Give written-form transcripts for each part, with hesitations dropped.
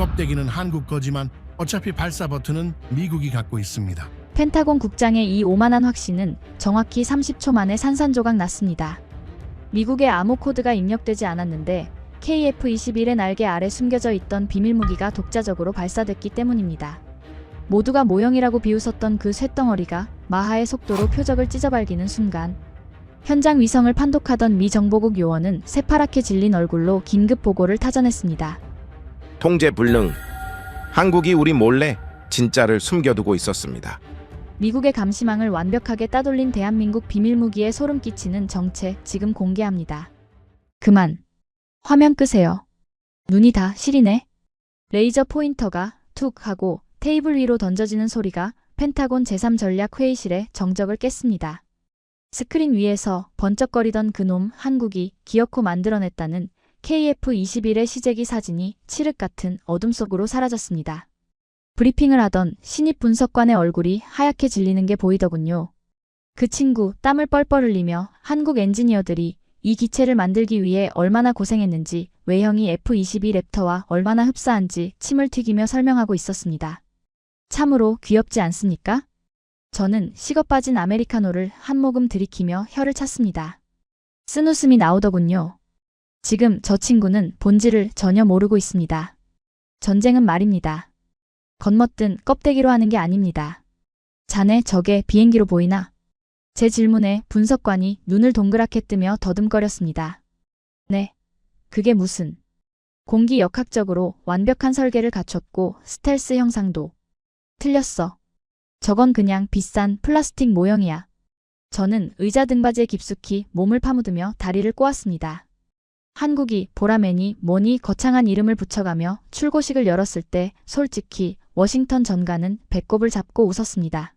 껍데기는 한국 거지만 어차피 발사 버튼은 미국이 갖고 있습니다. 펜타곤 국장의 이 오만한 확신은 정확히 30초 만에 산산조각 났습니다. 미국의 암호 코드가 입력되지 않았는데 KF-21의 날개 아래 숨겨져 있던 비밀무기가 독자적으로 발사됐기 때문입니다. 모두가 모형이라고 비웃었던 그 쇳덩어리가 마하의 속도로 표적을 찢어발기는 순간 현장 위성을 판독하던 미 정보국 요원은 새파랗게 질린 얼굴로 긴급 보고를 타전했습니다. 통제 불능. 한국이 우리 몰래 진짜를 숨겨두고 있었습니다. 미국의 감시망을 완벽하게 따돌린 대한민국 비밀무기에 소름 끼치는 정체 지금 공개합니다. 그만. 화면 끄세요. 눈이 다 시리네. 레이저 포인터가 툭 하고 테이블 위로 던져지는 소리가 펜타곤 제3전략회의실의 정적을 깼습니다. 스크린 위에서 번쩍거리던 그놈 한국이 기어코 만들어냈다는 KF-21의 시제기 사진이 칠흑 같은 어둠 속으로 사라졌습니다. 브리핑을 하던 신입 분석관의 얼굴이 하얗게 질리는 게 보이더군요. 그 친구 땀을 뻘뻘 흘리며 한국 엔지니어들이 이 기체를 만들기 위해 얼마나 고생했는지 외형이 F-22 랩터와 얼마나 흡사한지 침을 튀기며 설명하고 있었습니다. 참으로 귀엽지 않습니까? 저는 식어 빠진 아메리카노를 한 모금 들이키며 혀를 찼습니다. 쓴웃음이 나오더군요. 지금 저 친구는 본질을 전혀 모르고 있습니다. 전쟁은 말입니다. 겉멋든 껍데기로 하는 게 아닙니다. 자네 저게 비행기로 보이나? 제 질문에 분석관이 눈을 동그랗게 뜨며 더듬거렸습니다. 네. 그게 무슨. 공기 역학적으로 완벽한 설계를 갖췄고 스텔스 형상도. 틀렸어. 저건 그냥 비싼 플라스틱 모형이야. 저는 의자 등받이에 깊숙이 몸을 파묻으며 다리를 꼬았습니다. 한국이 보라매니 뭐니 거창한 이름을 붙여가며 출고식을 열었을 때 솔직히 워싱턴 전가는 배꼽을 잡고 웃었습니다.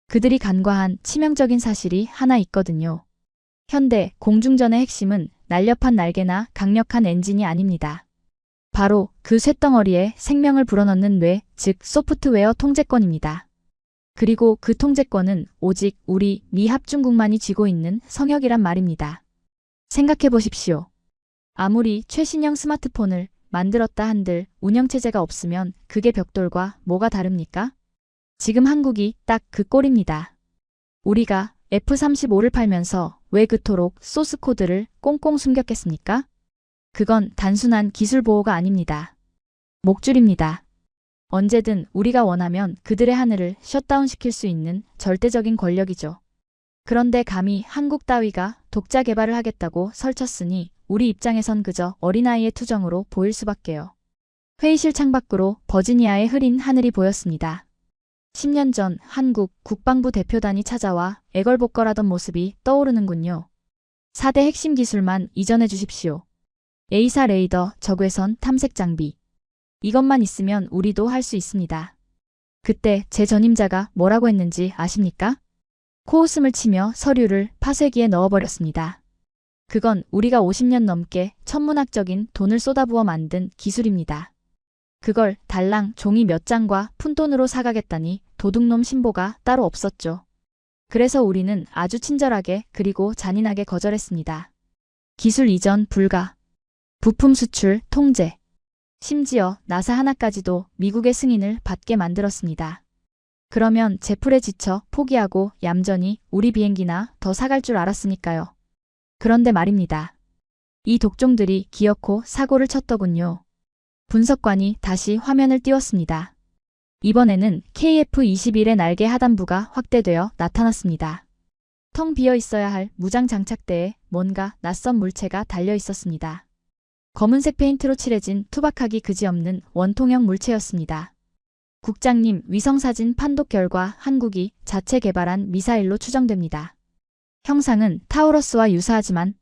그들이 간과한 치명적인 사실이 하나 있거든요. 현대 공중전의 핵심은 날렵한 날개나 강력한 엔진이 아닙니다. 바로 그 쇳덩어리에 생명을 불어넣는 뇌, 즉 소프트웨어 통제권입니다. 그리고 그 통제권은 오직 우리 미 합중국만이 쥐고 있는 성역이란 말입니다. 생각해 보십시오. 아무리 최신형 스마트폰을 만들었다 한들 운영체제가 없으면 그게 벽돌과 뭐가 다릅니까? 지금 한국이 딱 그 꼴입니다. 우리가 F-35를 팔면서 왜 그토록 소스 코드를 꽁꽁 숨겼겠습니까? 그건 단순한 기술 보호가 아닙니다. 목줄입니다. 언제든 우리가 원하면 그들의 하늘을 셧다운시킬 수 있는 절대적인 권력이죠. 그런데 감히 한국 따위가 독자 개발을 하겠다고 설쳤으니 우리 입장에선 그저 어린아이의 투정으로 보일 수밖에요. 회의실 창밖으로 버지니아의 흐린 하늘이 보였습니다. 10년 전 한국 국방부 대표단이 찾아와 애걸복걸하던 모습이 떠오르는군요. 4대 핵심 기술만 이전해 주십시오. A사 레이더, 적외선 탐색 장비. 이것만 있으면 우리도 할 수 있습니다. 그때 제 전임자가 뭐라고 했는지 아십니까? 코웃음을 치며 서류를 파쇄기에 넣어버렸습니다. 그건 우리가 50년 넘게 천문학적인 돈을 쏟아부어 만든 기술입니다. 그걸 달랑 종이 몇 장과 푼돈으로 사가겠다니 도둑놈 신보가 따로 없었죠. 그래서 우리는 아주 친절하게 그리고 잔인하게 거절했습니다. 기술 이전 불가. 부품 수출 통제. 심지어 나사 하나까지도 미국의 승인을 받게 만들었습니다. 그러면 제풀에 지쳐 포기하고 얌전히 우리 비행기나 더 사갈 줄 알았으니까요. 그런데 말입니다. 이 독종들이 기어코 사고를 쳤더군요. 분석관이 다시 화면을 띄웠습니다. 이번에는 KF-21의 날개 하단부가 확대되어 나타났습니다. 텅 비어 있어야 할 무장 장착대에 뭔가 낯선 물체가 달려 있었습니다. 검은색 페인트로 칠해진 투박하기 그지없는 원통형 물체였습니다. 국장님, 위성사진 판독 결과 한국이 자체 개발한 미사일로 추정됩니다. 형상은 타우러스와 유사하지만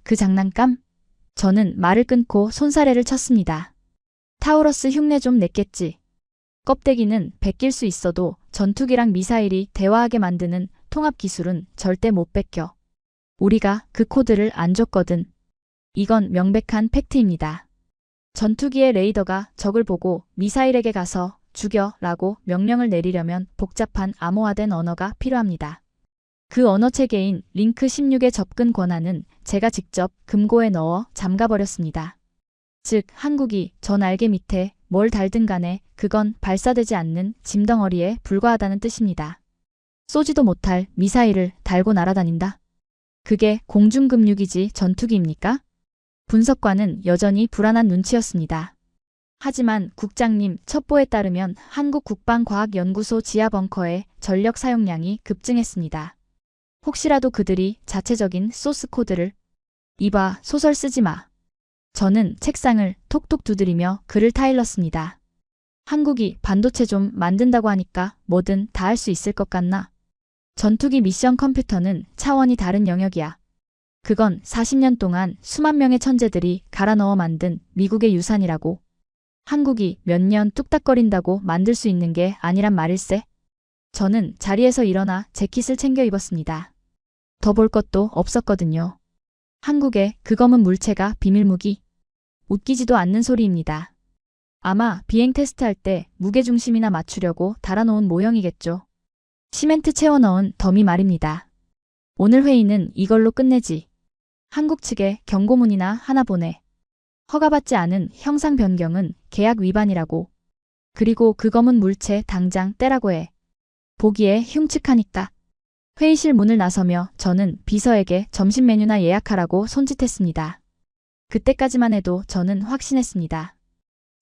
그 장난감? 저는 말을 끊고 손사래를 쳤습니다. 타우러스 흉내 좀 냈겠지. 껍데기는 베낄 수 있어도 전투기랑 미사일이 대화하게 만드는 통합 기술은 절대 못 베껴. 우리가 그 코드를 안 줬거든. 이건 명백한 팩트입니다. 전투기의 레이더가 적을 보고 미사일에게 가서 죽여라고 명령을 내리려면 복잡한 암호화된 언어가 필요합니다. 그 언어 체계인 링크 16의 접근 권한은 제가 직접 금고에 넣어 잠가버렸습니다. 즉 한국이 저 날개 밑에 뭘 달든 간에 그건 발사되지 않는 짐덩어리에 불과하다는 뜻입니다. 쏘지도 못할 미사일을 달고 날아다닌다. 그게 공중급육이지 전투기입니까? 분석관은 여전히 불안한 눈치였습니다. 하지만 국장님 첩보에 따르면 한국국방과학연구소 지하 벙커의 전력 사용량이 급증했습니다. 혹시라도 그들이 자체적인 소스 코드를 이봐 소설 쓰지 마. 저는 책상을 톡톡 두드리며 글을 타일렀습니다. 한국이 반도체 좀 만든다고 하니까 뭐든 다 할 수 있을 것 같나? 전투기 미션 컴퓨터는 차원이 다른 영역이야. 그건 40년 동안 수만 명의 천재들이 갈아 넣어 만든 미국의 유산이라고. 한국이 몇 년 뚝딱거린다고 만들 수 있는 게 아니란 말일세. 저는 자리에서 일어나 재킷을 챙겨 입었습니다. 더 볼 것도 없었거든요. 한국의 그 검은 물체가 비밀무기. 웃기지도 않는 소리입니다. 아마 비행 테스트할 때 무게중심이나 맞추려고 달아놓은 모형이겠죠. 시멘트 채워 넣은 더미 말입니다. 오늘 회의는 이걸로 끝내지. 한국 측에 경고문이나 하나 보내. 허가받지 않은 형상 변경은 계약 위반이라고. 그리고 그 검은 물체 당장 떼라고 해. 보기에 흉측하니까. 회의실 문을 나서며 저는 비서에게 점심 메뉴나 예약하라고 손짓했습니다. 그때까지만 해도 저는 확신했습니다.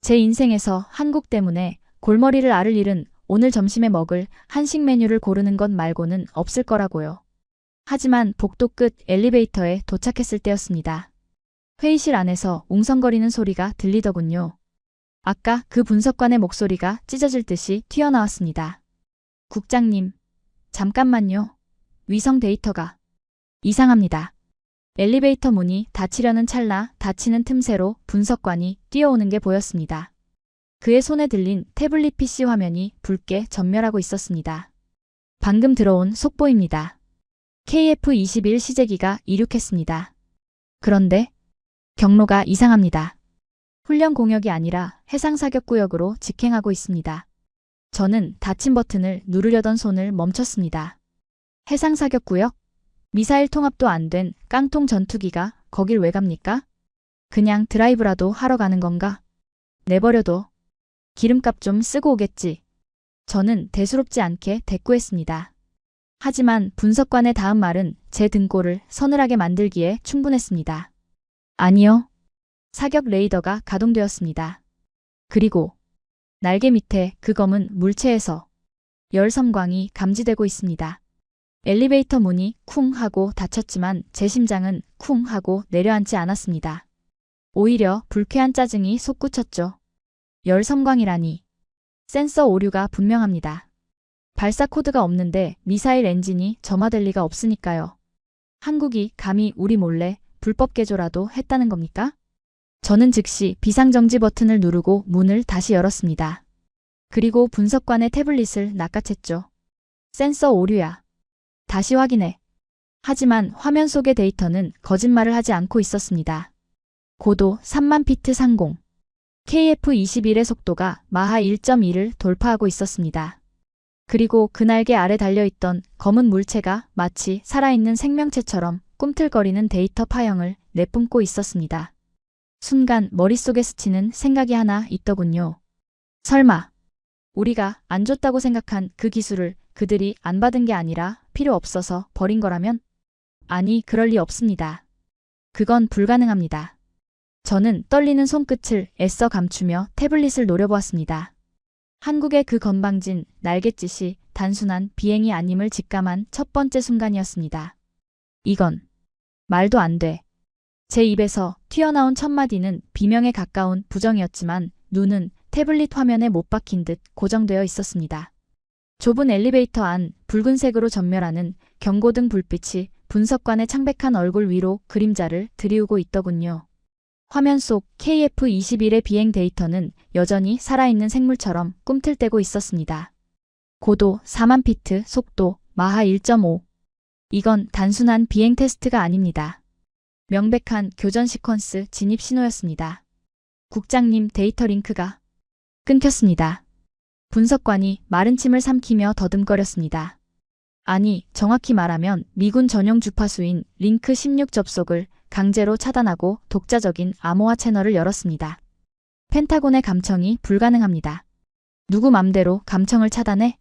제 인생에서 한국 때문에 골머리를 앓을 일은 오늘 점심에 먹을 한식 메뉴를 고르는 것 말고는 없을 거라고요. 하지만 복도 끝 엘리베이터에 도착했을 때였습니다. 회의실 안에서 웅성거리는 소리가 들리더군요. 아까 그 분석관의 목소리가 찢어질 듯이 튀어나왔습니다. 국장님, 잠깐만요. 위성 데이터가 이상합니다. 엘리베이터 문이 닫히려는 찰나 닫히는 틈새로 분석관이 뛰어오는 게 보였습니다. 그의 손에 들린 태블릿 PC 화면이 붉게 전멸하고 있었습니다. 방금 들어온 속보입니다. KF-21 시제기가 이륙했습니다. 그런데 경로가 이상합니다. 훈련 공역이 아니라 해상사격구역으로 직행하고 있습니다. 저는 닫힌 버튼을 누르려던 손을 멈췄습니다. 해상사격구역? 미사일 통합도 안 된 깡통 전투기가 거길 왜 갑니까? 그냥 드라이브라도 하러 가는 건가? 내버려둬. 기름값 좀 쓰고 오겠지. 저는 대수롭지 않게 대꾸했습니다. 하지만 분석관의 다음 말은 제 등골을 서늘하게 만들기에 충분했습니다. 아니요. 사격 레이더가 가동되었습니다. 그리고 날개 밑에 그 검은 물체에서 열섬광이 감지되고 있습니다. 엘리베이터 문이 쿵 하고 닫혔지만 제 심장은 쿵 하고 내려앉지 않았습니다. 오히려 불쾌한 짜증이 솟구쳤죠. 열섬광이라니. 센서 오류가 분명합니다. 발사 코드가 없는데 미사일 엔진이 점화될 리가 없으니까요. 한국이 감히 우리 몰래 불법 개조라도 했다는 겁니까? 저는 즉시 비상정지 버튼을 누르고 문을 다시 열었습니다. 그리고 분석관의 태블릿을 낚아챘죠. 센서 오류야. 다시 확인해. 하지만 화면 속의 데이터는 거짓말을 하지 않고 있었습니다. 고도 3만 피트 상공. KF-21의 속도가 마하 1.2를 돌파하고 있었습니다. 그리고 그 날개 아래 달려있던 검은 물체가 마치 살아있는 생명체처럼 꿈틀거리는 데이터 파형을 내뿜고 있었습니다. 순간 머릿속에 스치는 생각이 하나 있더군요. 설마 우리가 안 줬다고 생각한 그 기술을 그들이 안 받은 게 아니라 필요 없어서 버린 거라면? 아니, 그럴 리 없습니다. 그건 불가능합니다. 저는 떨리는 손끝을 애써 감추며 태블릿을 노려보았습니다. 한국의 그 건방진 날갯짓이 단순한 비행이 아님을 직감한 첫 번째 순간이었습니다. 이건 말도 안 돼. 제 입에서 튀어나온 첫 마디는 비명에 가까운 부정이었지만 눈은 태블릿 화면에 못 박힌 듯 고정되어 있었습니다. 좁은 엘리베이터 안 붉은색으로 전멸하는 경고등 불빛이 분석관의 창백한 얼굴 위로 그림자를 드리우고 있더군요. 화면 속 KF-21의 비행 데이터는 여전히 살아있는 생물처럼 꿈틀대고 있었습니다. 고도 4만 피트, 속도 마하 1.5. 이건 단순한 비행 테스트가 아닙니다. 명백한 교전 시퀀스 진입 신호였습니다. 국장님, 데이터 링크가 끊겼습니다. 분석관이 마른 침을 삼키며 더듬거렸습니다. 아니, 정확히 말하면 미군 전용 주파수인 링크 16 접속을 강제로 차단하고 독자적인 암호화 채널을 열었습니다. 펜타곤의 감청이 불가능합니다. 누구 맘대로 감청을 차단해?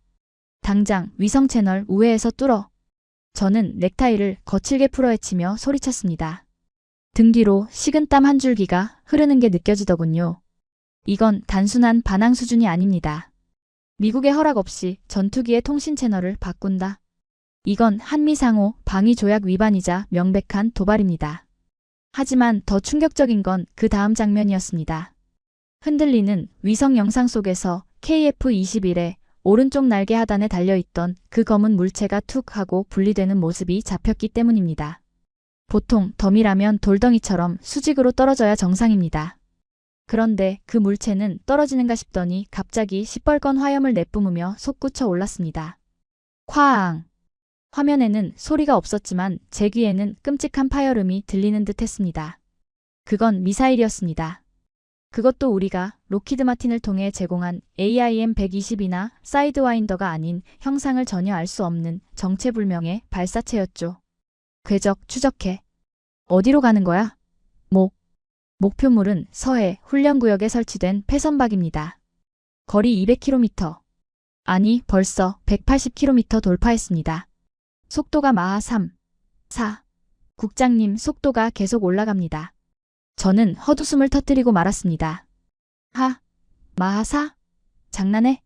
당장 위성 채널 우회해서 뚫어. 저는 넥타이를 거칠게 풀어헤치며 소리쳤습니다. 등 뒤로 식은땀 한 줄기가 흐르는 게 느껴지더군요. 이건 단순한 반항 수준이 아닙니다. 미국의 허락 없이 전투기의 통신 채널을 바꾼다. 이건 한미상호 방위조약 위반이자 명백한 도발입니다. 하지만 더 충격적인 건 그 다음 장면이었습니다. 흔들리는 위성 영상 속에서 KF-21의 오른쪽 날개 하단에 달려있던 그 검은 물체가 툭 하고 분리되는 모습이 잡혔기 때문입니다. 보통 덤이라면 돌덩이처럼 수직으로 떨어져야 정상입니다. 그런데 그 물체는 떨어지는가 싶더니 갑자기 시뻘건 화염을 내뿜으며 솟구쳐 올랐습니다. 쾅! 화면에는 소리가 없었지만 제 귀에는 끔찍한 파열음이 들리는 듯 했습니다. 그건 미사일이었습니다. 그것도 우리가 로키드 마틴을 통해 제공한 AIM-120이나 사이드와인더가 아닌 형상을 전혀 알 수 없는 정체불명의 발사체였죠. 궤적 추적해. 어디로 가는 거야? 목표물은 서해 훈련구역에 설치된 패선박입니다. 거리 200km. 아니 벌써 180km 돌파했습니다. 속도가 마하 3, 4. 국장님 속도가 계속 올라갑니다. 저는 헛웃음을 터뜨리고 말았습니다. 마하 4? 장난해?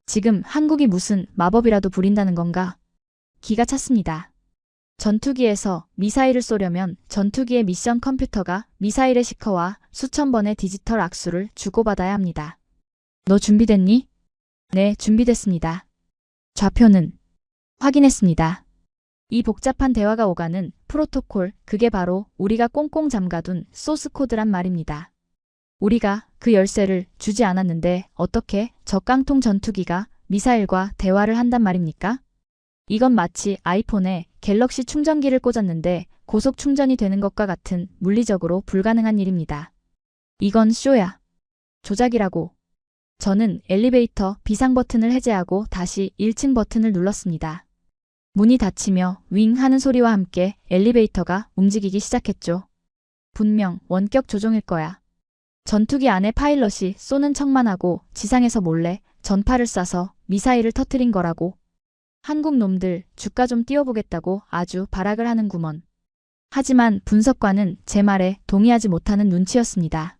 지금 한국이 무슨 마법이라도 부린다는 건가? 기가 찼습니다. 전투기에서 미사일을 쏘려면 전투기의 미션 컴퓨터가 미사일의 시커와 수천 번의 디지털 악수를 주고받아야 합니다. 너 준비됐니? 네, 준비됐습니다. 좌표는? 확인했습니다. 이 복잡한 대화가 오가는 프로토콜, 그게 바로 우리가 꽁꽁 잠가둔 소스 코드란 말입니다. 우리가 그 열쇠를 주지 않았는데 어떻게 저 깡통 전투기가 미사일과 대화를 한단 말입니까? 이건 마치 아이폰에 갤럭시 충전기를 꽂았는데 고속 충전이 되는 것과 같은 물리적으로 불가능한 일입니다. 이건 쇼야. 조작이라고. 저는 엘리베이터 비상 버튼을 해제하고 다시 1층 버튼을 눌렀습니다. 문이 닫히며 윙 하는 소리와 함께 엘리베이터가 움직이기 시작했죠. 분명 원격 조종일 거야. 전투기 안에 파일럿이 쏘는 척만 하고 지상에서 몰래 전파를 쏴서 미사일을 터뜨린 거라고. 한국 놈들 주가 좀 띄워보겠다고 아주 발악을 하는구먼. 하지만 분석관은 제 말에 동의하지 못하는 눈치였습니다.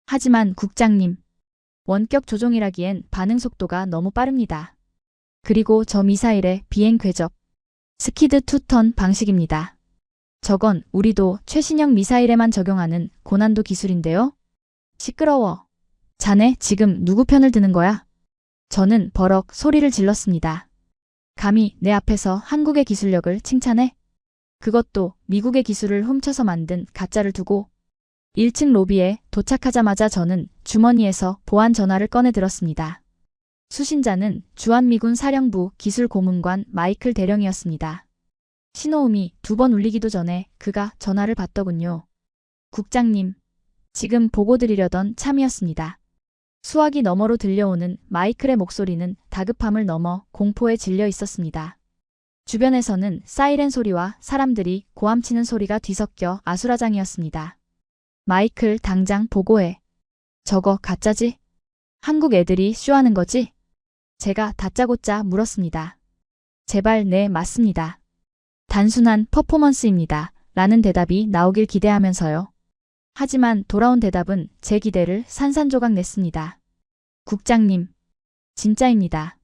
하지만 국장님, 원격 조종이라기엔 반응 속도가 너무 빠릅니다. 그리고 저 미사일의 비행 궤적, 스키드 투턴 방식입니다. 저건 우리도 최신형 미사일에만 적용하는 고난도 기술인데요. 시끄러워. 자네 지금 누구 편을 드는 거야? 저는 버럭 소리를 질렀습니다. 감히 내 앞에서 한국의 기술력을 칭찬해? 그것도 미국의 기술을 훔쳐서 만든 가짜를 두고. 1층 로비에 도착하자마자 저는 주머니에서 보안 전화를 꺼내 들었습니다. 수신자는 주한미군 사령부 기술고문관 마이클 대령이었습니다. 신호음이 2번 울리기도 전에 그가 전화를 받더군요. 국장님, 지금 보고 드리려던 참이었습니다. 수화기 너머로 들려오는 마이클의 목소리는 다급함을 넘어 공포에 질려 있었습니다. 주변에서는 사이렌 소리와 사람들이 고함치는 소리가 뒤섞여 아수라장이었습니다. 마이클, 당장 보고해. 저거 가짜지? 한국 애들이 쇼하는 거지? 제가 다짜고짜 물었습니다. 제발 네, 맞습니다. 단순한 퍼포먼스입니다. 라는 대답이 나오길 기대하면서요. 하지만 돌아온 대답은 제 기대를 산산조각 냈습니다. 국장님, 진짜입니다.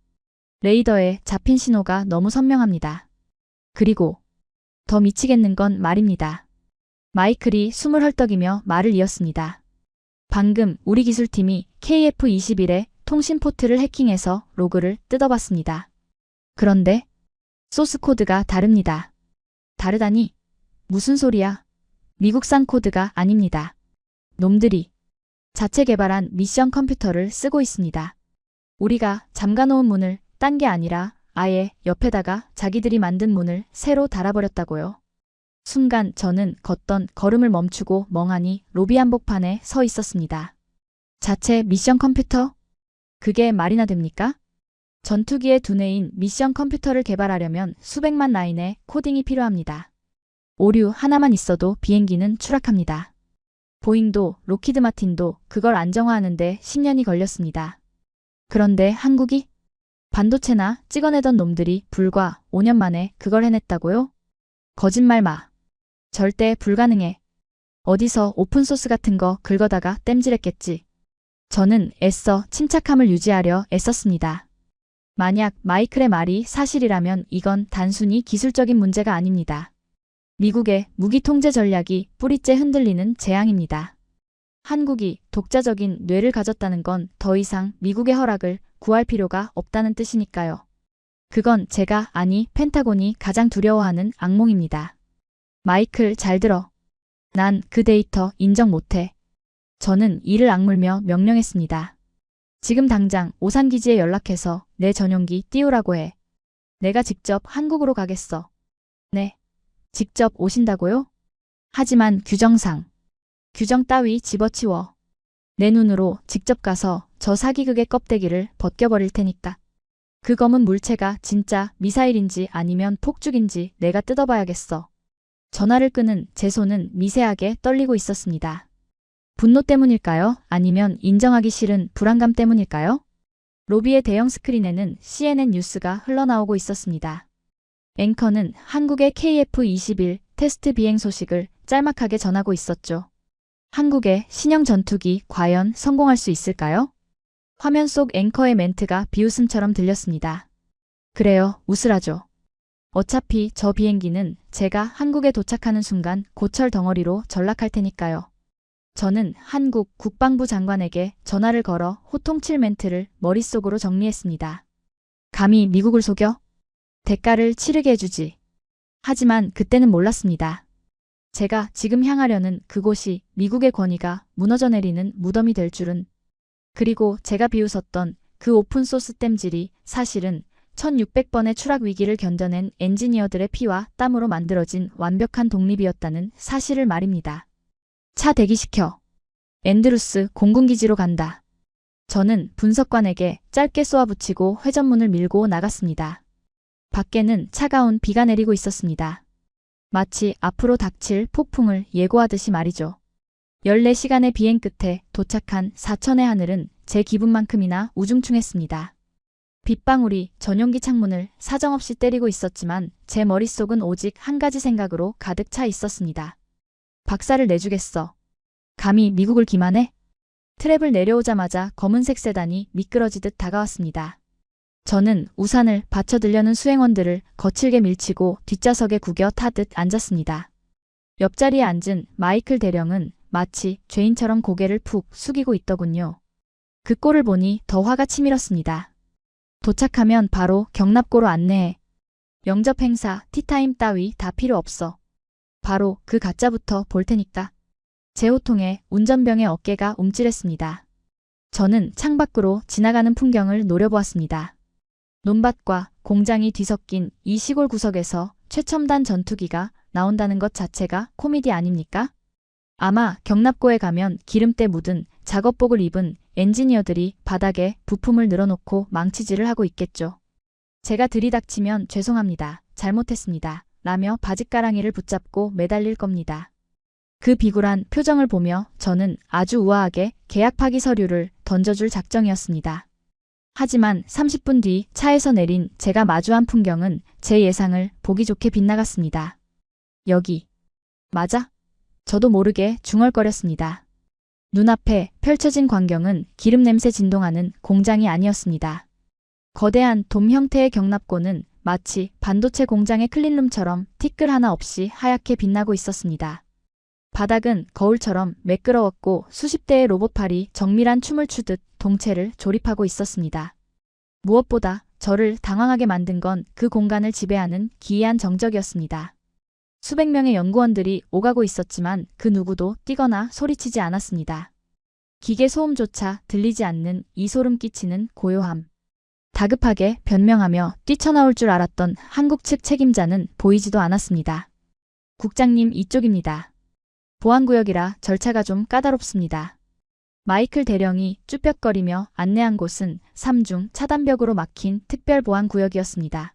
레이더에 잡힌 신호가 너무 선명합니다. 그리고 더 미치겠는 건 말입니다. 마이클이 숨을 헐떡이며 말을 이었습니다. 방금 우리 기술팀이 KF-21의 통신 포트를 해킹해서 로그를 뜯어봤습니다. 그런데 소스 코드가 다릅니다. 다르다니? 무슨 소리야? 미국산 코드가 아닙니다. 놈들이 자체 개발한 미션 컴퓨터를 쓰고 있습니다. 우리가 잠가놓은 문을 딴 게 아니라 아예 옆에다가 자기들이 만든 문을 새로 달아버렸다고요. 순간 저는 걷던 걸음을 멈추고 멍하니 로비 한복판에 서 있었습니다. 자체 미션 컴퓨터? 그게 말이나 됩니까? 전투기의 두뇌인 미션 컴퓨터를 개발하려면 수백만 라인의 코딩이 필요합니다. 오류 하나만 있어도 비행기는 추락합니다. 보잉도 로키드 마틴도 그걸 안정화하는데 10년이 걸렸습니다. 그런데 한국이? 반도체나 찍어내던 놈들이 불과 5년 만에 그걸 해냈다고요? 거짓말 마. 절대 불가능해. 어디서 오픈소스 같은 거 긁어다가 땜질했겠지. 저는 애써 침착함을 유지하려 애썼습니다. 만약 마이클의 말이 사실이라면 이건 단순히 기술적인 문제가 아닙니다. 미국의 무기 통제 전략이 뿌리째 흔들리는 재앙입니다. 한국이 독자적인 뇌를 가졌다는 건 더 이상 미국의 허락을 구할 필요가 없다는 뜻이니까요. 그건 제가 아니 펜타곤이 가장 두려워하는 악몽입니다. 마이클 잘 들어. 난 그 데이터 인정 못해. 저는 이를 악물며 명령했습니다. 지금 당장 오산기지에 연락해서 내 전용기 띄우라고 해. 내가 직접 한국으로 가겠어. 네. 직접 오신다고요? 하지만 규정상. 규정 따위 집어치워. 내 눈으로 직접 가서 저 사기극의 껍데기를 벗겨버릴 테니까. 그 검은 물체가 진짜 미사일인지 아니면 폭죽인지 내가 뜯어봐야겠어. 전화를 끄는 제 손은 미세하게 떨리고 있었습니다. 분노 때문일까요? 아니면 인정하기 싫은 불안감 때문일까요? 로비의 대형 스크린에는 CNN 뉴스가 흘러나오고 있었습니다. 앵커는 한국의 KF-21 테스트 비행 소식을 짤막하게 전하고 있었죠. 한국의 신형 전투기 과연 성공할 수 있을까요? 화면 속 앵커의 멘트가 비웃음처럼 들렸습니다. 그래요, 웃으라죠. 어차피 저 비행기는 제가 한국에 도착하는 순간 고철 덩어리로 전락할 테니까요. 저는 한국 국방부 장관에게 전화를 걸어 호통칠 멘트를 머릿속으로 정리했습니다. 감히 미국을 속여? 대가를 치르게 해주지. 하지만 그때는 몰랐습니다. 제가 지금 향하려는 그곳이 미국의 권위가 무너져 내리는 무덤이 될 줄은. 그리고 제가 비웃었던 그 오픈소스 땜질이 사실은 1600번의 추락 위기를 견뎌낸 엔지니어들의 피와 땀으로 만들어진 완벽한 독립이었다는 사실을 말입니다. 차 대기시켜. 앤드루스 공군기지로 간다. 저는 분석관에게 짧게 쏘아붙이고 회전문을 밀고 나갔습니다. 밖에는 차가운 비가 내리고 있었습니다. 마치 앞으로 닥칠 폭풍을 예고하듯이 말이죠. 14시간의 비행 끝에 도착한 사천의 하늘은 제 기분만큼이나 우중충했습니다. 빗방울이 전용기 창문을 사정없이 때리고 있었지만 제 머릿속은 오직 한 가지 생각으로 가득 차 있었습니다. 박살을 내주겠어. 감히 미국을 기만해? 트랩을 내려오자마자 검은색 세단이 미끄러지듯 다가왔습니다. 저는 우산을 받쳐들려는 수행원들을 거칠게 밀치고 뒷좌석에 구겨 타듯 앉았습니다. 옆자리에 앉은 마이클 대령은 마치 죄인처럼 고개를 푹 숙이고 있더군요. 그 꼴을 보니 더 화가 치밀었습니다. 도착하면 바로 경납고로 안내해. 영접 행사, 티타임 따위 다 필요 없어. 바로 그 가짜부터 볼 테니까. 제 호통에 운전병의 어깨가 움찔했습니다. 저는 창밖으로 지나가는 풍경을 노려보았습니다. 논밭과 공장이 뒤섞인 이 시골 구석에서 최첨단 전투기가 나온다는 것 자체가 코미디 아닙니까? 아마 경납고에 가면 기름때 묻은 작업복을 입은 엔지니어들이 바닥에 부품을 늘어놓고 망치질을 하고 있겠죠. 제가 들이닥치면 죄송합니다. 잘못했습니다. 라며 바짓가랑이를 붙잡고 매달릴 겁니다. 그 비굴한 표정을 보며 저는 아주 우아하게 계약 파기 서류를 던져줄 작정이었습니다. 하지만 30분 뒤 차에서 내린 제가 마주한 풍경은 제 예상을 보기 좋게 빗나갔습니다. 여기 맞아? 저도 모르게 중얼거렸습니다. 눈앞에 펼쳐진 광경은 기름 냄새 진동하는 공장이 아니었습니다. 거대한 돔 형태의 경납고는 마치 반도체 공장의 클린룸처럼 티끌 하나 없이 하얗게 빛나고 있었습니다. 바닥은 거울처럼 매끄러웠고 수십 대의 로봇팔이 정밀한 춤을 추듯 동체를 조립하고 있었습니다. 무엇보다 저를 당황하게 만든 건 그 공간을 지배하는 기이한 정적이었습니다. 수백 명의 연구원들이 오가고 있었지만 그 누구도 뛰거나 소리치지 않았습니다. 기계 소음조차 들리지 않는 이 소름 끼치는 고요함. 다급하게 변명하며 뛰쳐나올 줄 알았던 한국 측 책임자는 보이지도 않았습니다. 국장님 이쪽입니다. 보안구역이라 절차가 좀 까다롭습니다. 마이클 대령이 쭈뼛거리며 안내한 곳은 3중 차단벽으로 막힌 특별보안구역이었습니다.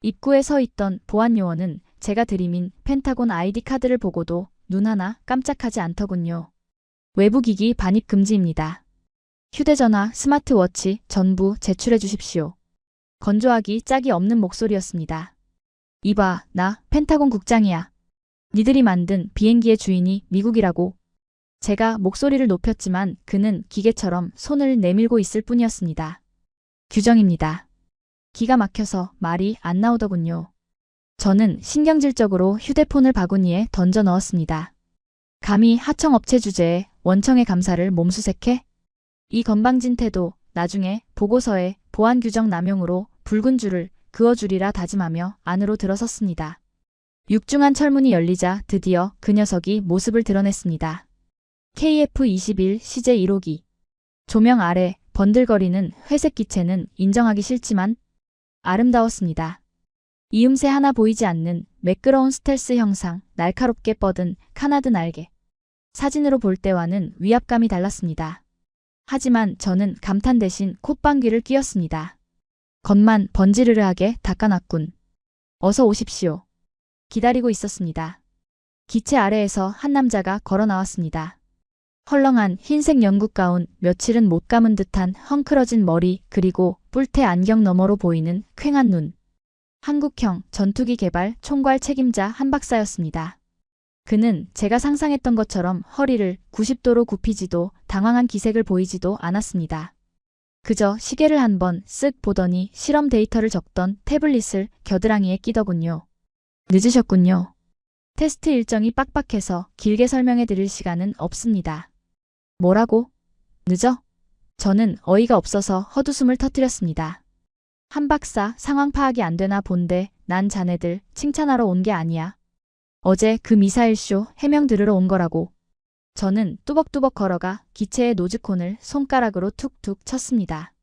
입구에 서 있던 보안요원은 제가 들이민 펜타곤 아이디 카드를 보고도 눈 하나 깜짝하지 않더군요. 외부 기기 반입 금지입니다. 휴대전화, 스마트워치 전부 제출해 주십시오. 건조하기 짝이 없는 목소리였습니다. 이봐, 나 펜타곤 국장이야. 니들이 만든 비행기의 주인이 미국이라고. 제가 목소리를 높였지만 그는 기계처럼 손을 내밀고 있을 뿐이었습니다. 규정입니다. 기가 막혀서 말이 안 나오더군요. 저는 신경질적으로 휴대폰을 바구니에 던져 넣었습니다. 감히 하청업체 주제에 원청의 감사를 몸수색해? 이 건방진 태도, 나중에 보고서에 보안규정 남용으로 붉은 줄을 그어주리라 다짐하며 안으로 들어섰습니다. 육중한 철문이 열리자 드디어 그 녀석이 모습을 드러냈습니다. KF-21 CJ 1호기. 조명 아래 번들거리는 회색 기체는 인정하기 싫지만 아름다웠습니다. 이음새 하나 보이지 않는 매끄러운 스텔스 형상, 날카롭게 뻗은 카나드 날개. 사진으로 볼 때와는 위압감이 달랐습니다. 하지만 저는 감탄 대신 콧방귀를 뀌었습니다. 겉만 번지르르하게 닦아놨군. 어서 오십시오. 기다리고 있었습니다. 기체 아래에서 한 남자가 걸어 나왔습니다. 헐렁한 흰색 영국 가운, 며칠은 못 감은 듯한 헝클어진 머리, 그리고 뿔테 안경 너머로 보이는 퀭한 눈. 한국형 전투기 개발 총괄 책임자 한 박사였습니다. 그는 제가 상상했던 것처럼 허리를 90도로 굽히지도 당황한 기색을 보이지도 않았습니다. 그저 시계를 한번 쓱 보더니 실험 데이터를 적던 태블릿을 겨드랑이에 끼더군요. 늦으셨군요. 테스트 일정이 빡빡해서 길게 설명해 드릴 시간은 없습니다. 뭐라고? 늦어? 저는 어이가 없어서 헛웃음을 터뜨렸습니다. 한 박사, 상황 파악이 안 되나 본데 난 자네들 칭찬하러 온 게 아니야. 어제 그 미사일쇼 해명 들으러 온 거라고. 저는 뚜벅뚜벅 걸어가 기체의 노즈콘을 손가락으로 툭툭 쳤습니다.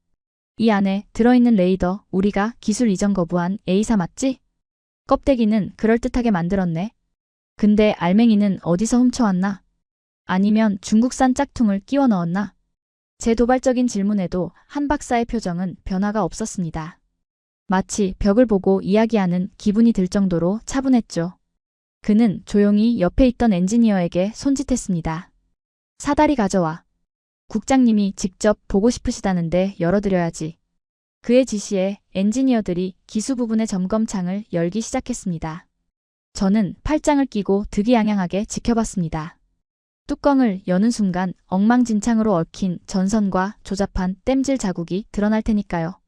이 안에 들어있는 레이더, 우리가 기술 이전 거부한 A사 맞지? 껍데기는 그럴듯하게 만들었네. 근데 알맹이는 어디서 훔쳐왔나? 아니면 중국산 짝퉁을 끼워 넣었나? 제 도발적인 질문에도 한 박사의 표정은 변화가 없었습니다. 마치 벽을 보고 이야기하는 기분이 들 정도로 차분했죠. 그는 조용히 옆에 있던 엔지니어에게 손짓했습니다. 사다리 가져와. 국장님이 직접 보고 싶으시다는데 열어드려야지. 그의 지시에 엔지니어들이 기수 부분의 점검창을 열기 시작했습니다. 저는 팔짱을 끼고 득이양양하게 지켜봤습니다. 뚜껑을 여는 순간 엉망진창으로 얽힌 전선과 조잡한 땜질 자국이 드러날 테니까요.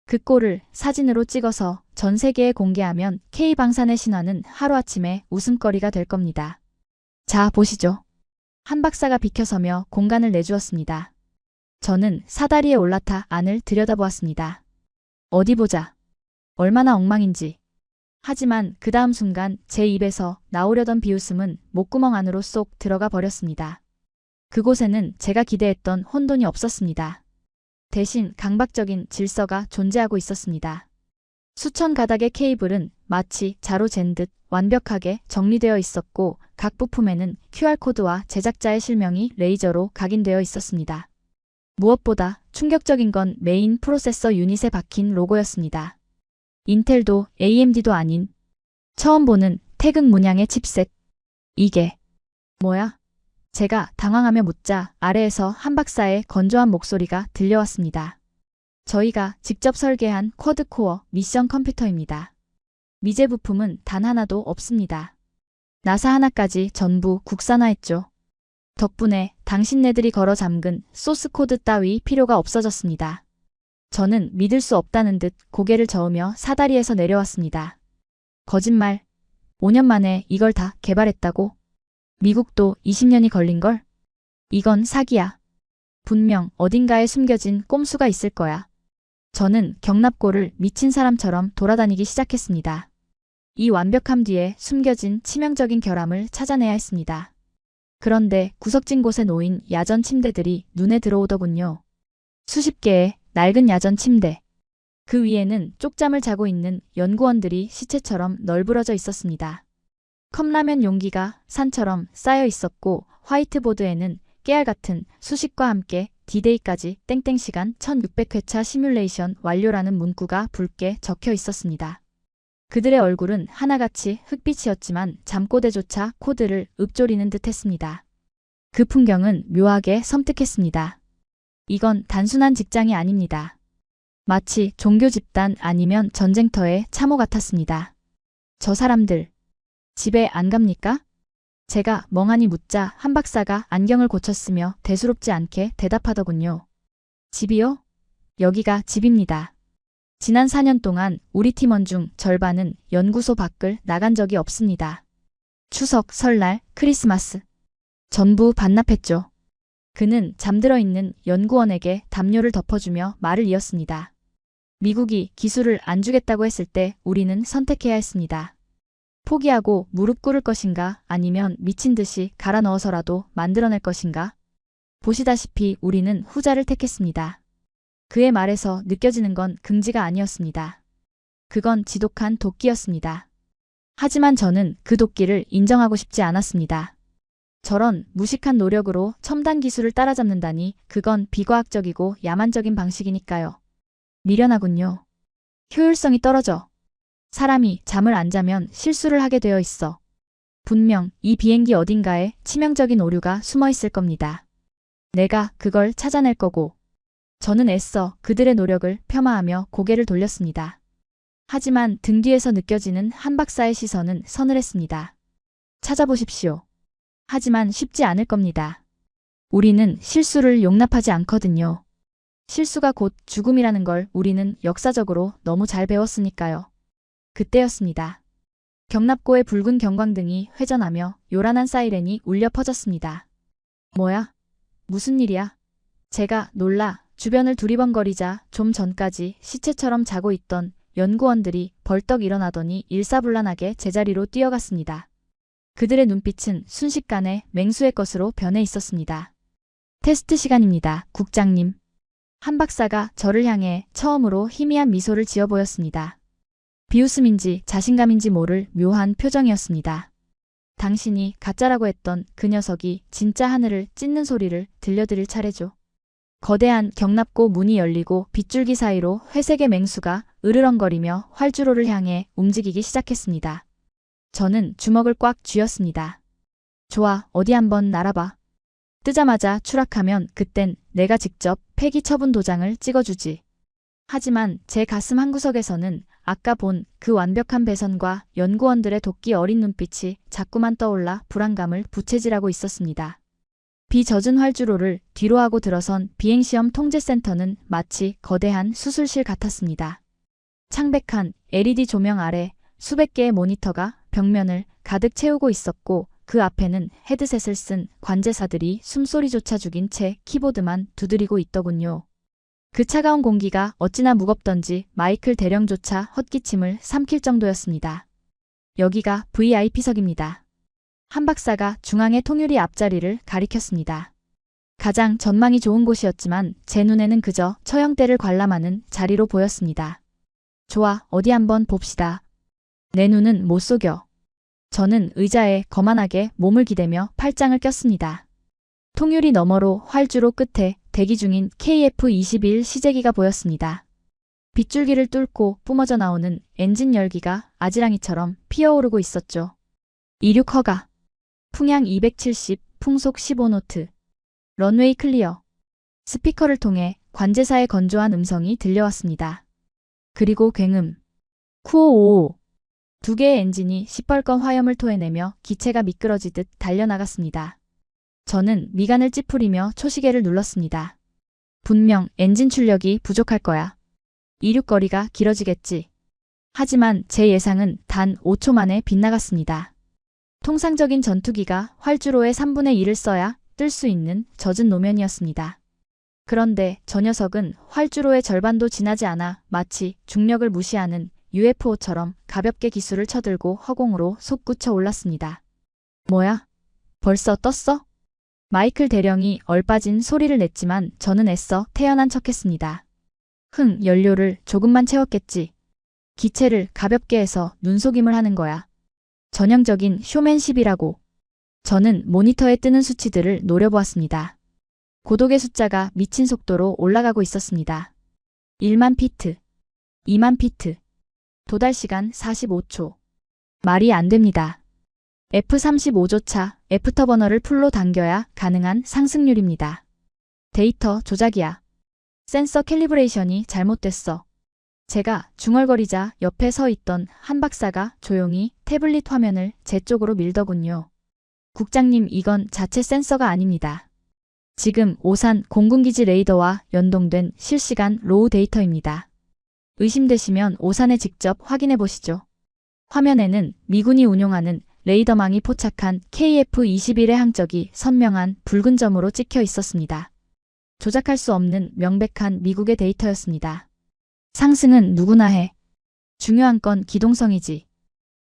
그 꼴을 사진으로 찍어서 전 세계에 공개하면 K방산의 신화는 하루아침에 웃음거리가 될 겁니다. 자, 보시죠. 한 박사가 비켜서며 공간을 내주었습니다. 저는 사다리에 올라타 안을 들여다보았습니다. 어디 보자. 얼마나 엉망인지. 하지만 그 다음 순간 제 입에서 나오려던 비웃음은 목구멍 안으로 쏙 들어가 버렸습니다. 그곳에는 제가 기대했던 혼돈이 없었습니다. 대신 강박적인 질서가 존재하고 있었습니다. 수천 가닥의 케이블은 마치 자로 잰 듯 완벽하게 정리되어 있었고 각 부품에는 QR코드와 제작자의 실명이 레이저로 각인되어 있었습니다. 무엇보다 충격적인 건 메인 프로세서 유닛에 박힌 로고였습니다. 인텔도 AMD도 아닌 처음 보는 태극 문양의 칩셋. 이게 뭐야? 제가 당황하며 묻자 아래에서 한 박사의 건조한 목소리가 들려왔습니다. 저희가 직접 설계한 쿼드코어 미션 컴퓨터입니다. 미제 부품은 단 하나도 없습니다. 나사 하나까지 전부 국산화했죠. 덕분에 당신네들이 걸어 잠근 소스 코드 따위 필요가 없어졌습니다. 저는 믿을 수 없다는 듯 고개를 저으며 사다리에서 내려왔습니다. 거짓말. 5년 만에 이걸 다 개발했다고? 미국도 20년이 걸린걸? 이건 사기야. 분명 어딘가에 숨겨진 꼼수가 있을 거야. 저는 경납고를 미친 사람처럼 돌아다니기 시작했습니다. 이 완벽함 뒤에 숨겨진 치명적인 결함을 찾아내야 했습니다. 그런데 구석진 곳에 놓인 야전 침대들이 눈에 들어오더군요. 수십 개의 낡은 야전 침대. 그 위에는 쪽잠을 자고 있는 연구원들이 시체처럼 널브러져 있었습니다. 컵라면 용기가 산처럼 쌓여 있었고 화이트보드에는 깨알같은 수식과 함께 D-Day까지 땡땡 시간 1600회차 시뮬레이션 완료라는 문구가 붉게 적혀 있었습니다. 그들의 얼굴은 하나같이 흑빛이었지만 잠꼬대조차 코드를 읊조리는 듯 했습니다. 그 풍경은 묘하게 섬뜩했습니다. 이건 단순한 직장이 아닙니다. 마치 종교 집단 아니면 전쟁터의 참호 같았습니다. 저 사람들, 집에 안 갑니까? 제가 멍하니 묻자 한 박사가 안경을 고쳤으며 대수롭지 않게 대답하더군요. 집이요? 여기가 집입니다. 지난 4년 동안 우리 팀원 중 절반은 연구소 밖을 나간 적이 없습니다. 추석, 설날, 크리스마스. 전부 반납했죠. 그는 잠들어 있는 연구원에게 담요를 덮어주며 말을 이었습니다. 미국이 기술을 안 주겠다고 했을 때 우리는 선택해야 했습니다. 포기하고 무릎 꿇을 것인가 아니면 미친 듯이 갈아 넣어서라도 만들어낼 것인가? 보시다시피 우리는 후자를 택했습니다. 그의 말에서 느껴지는 건 긍지가 아니었습니다. 그건 지독한 도끼였습니다. 하지만 저는 그 도끼를 인정하고 싶지 않았습니다. 저런 무식한 노력으로 첨단 기술을 따라잡는다니 그건 비과학적이고 야만적인 방식이니까요. 미련하군요. 효율성이 떨어져. 사람이 잠을 안 자면 실수를 하게 되어 있어. 분명 이 비행기 어딘가에 치명적인 오류가 숨어 있을 겁니다. 내가 그걸 찾아낼 거고. 저는 애써 그들의 노력을 폄하하며 고개를 돌렸습니다. 하지만 등 뒤에서 느껴지는 한 박사의 시선은 서늘했습니다. 찾아보십시오. 하지만 쉽지 않을 겁니다. 우리는 실수를 용납하지 않거든요. 실수가 곧 죽음이라는 걸 우리는 역사적으로 너무 잘 배웠으니까요. 그때였습니다. 경납고의 붉은 경광등이 회전하며 요란한 사이렌이 울려 퍼졌습니다. 뭐야? 무슨 일이야? 제가 놀라 주변을 두리번거리자 좀 전까지 시체처럼 자고 있던 연구원들이 벌떡 일어나더니 일사불란하게 제자리로 뛰어갔습니다. 그들의 눈빛은 순식간에 맹수의 것으로 변해 있었습니다. 테스트 시간입니다, 국장님. 한 박사가 저를 향해 처음으로 희미한 미소를 지어 보였습니다. 비웃음인지 자신감인지 모를 묘한 표정이었습니다. 당신이 가짜라고 했던 그 녀석이 진짜 하늘을 찢는 소리를 들려드릴 차례죠. 거대한 경납고 문이 열리고 빗줄기 사이로 회색의 맹수가 으르렁거리며 활주로를 향해 움직이기 시작했습니다. 저는 주먹을 꽉 쥐었습니다. 좋아, 어디 한번 날아봐. 뜨자마자 추락하면 그땐 내가 직접 폐기 처분 도장을 찍어주지. 하지만 제 가슴 한구석에서는 아까 본 그 완벽한 배선과 연구원들의 도끼 어린 눈빛이 자꾸만 떠올라 불안감을 부채질하고 있었습니다. 비 젖은 활주로를 뒤로 하고 들어선 비행시험 통제센터는 마치 거대한 수술실 같았습니다. 창백한 LED 조명 아래 수백 개의 모니터가 벽면을 가득 채우고 있었고 그 앞에는 헤드셋을 쓴 관제사들이 숨소리조차 죽인 채 키보드만 두드리고 있더군요. 그 차가운 공기가 어찌나 무겁던지 마이클 대령조차 헛기침을 삼킬 정도였습니다. 여기가 VIP석입니다. 한 박사가 중앙의 통유리 앞자리를 가리켰습니다. 가장 전망이 좋은 곳이었지만 제 눈에는 그저 처형대를 관람하는 자리로 보였습니다. 좋아, 어디 한번 봅시다. 내 눈은 못 속여. 저는 의자에 거만하게 몸을 기대며 팔짱을 꼈습니다. 통유리 너머로 활주로 끝에 대기 중인 KF-21 시제기가 보였습니다. 빗줄기를 뚫고 뿜어져 나오는 엔진 열기가 아지랑이처럼 피어오르고 있었죠. 이륙 허가. 풍향 270, 풍속 15노트. 런웨이 클리어. 스피커를 통해 관제사의 건조한 음성이 들려왔습니다. 그리고 굉음. 쿠오오오. 두 개의 엔진이 시뻘건 화염을 토해내며 기체가 미끄러지듯 달려나갔습니다. 저는 미간을 찌푸리며 초시계를 눌렀습니다. 분명 엔진 출력이 부족할 거야. 이륙거리가 길어지겠지. 하지만 제 예상은 단 5초 만에 빗나갔습니다. 통상적인 전투기가 활주로의 3분의 1을 써야 뜰 수 있는 젖은 노면이었습니다. 그런데 저 녀석은 활주로의 절반도 지나지 않아 마치 중력을 무시하는 UFO처럼 가볍게 기술을 쳐들고 허공으로 솟구쳐 올랐습니다. 뭐야? 벌써 떴어? 마이클 대령이 얼빠진 소리를 냈지만 저는 애써 태연한 척했습니다. 연료를 조금만 채웠겠지. 기체를 가볍게 해서 눈속임을 하는 거야. 전형적인 쇼맨십이라고. 저는 모니터에 뜨는 수치들을 노려보았습니다. 고독의 숫자가 미친 속도로 올라가고 있었습니다. 1만 피트, 2만 피트, 도달 시간 45초. 말이 안 됩니다. F35조차 애프터버너를 풀로 당겨야 가능한 상승률입니다. 데이터 조작이야. 센서 캘리브레이션이 잘못됐어. 제가 중얼거리자 옆에 서 있던 한 박사가 조용히 태블릿 화면을 제 쪽으로 밀더군요. 국장님, 이건 자체 센서가 아닙니다. 지금 오산 공군기지 레이더와 연동된 실시간 로우 데이터입니다. 의심되시면 오산에 직접 확인해 보시죠. 화면에는 미군이 운용하는 레이더망이 포착한 KF-21의 항적이 선명한 붉은 점으로 찍혀 있었습니다. 조작할 수 없는 명백한 미국의 데이터였습니다. 상승은 누구나 해. 중요한 건 기동성이지.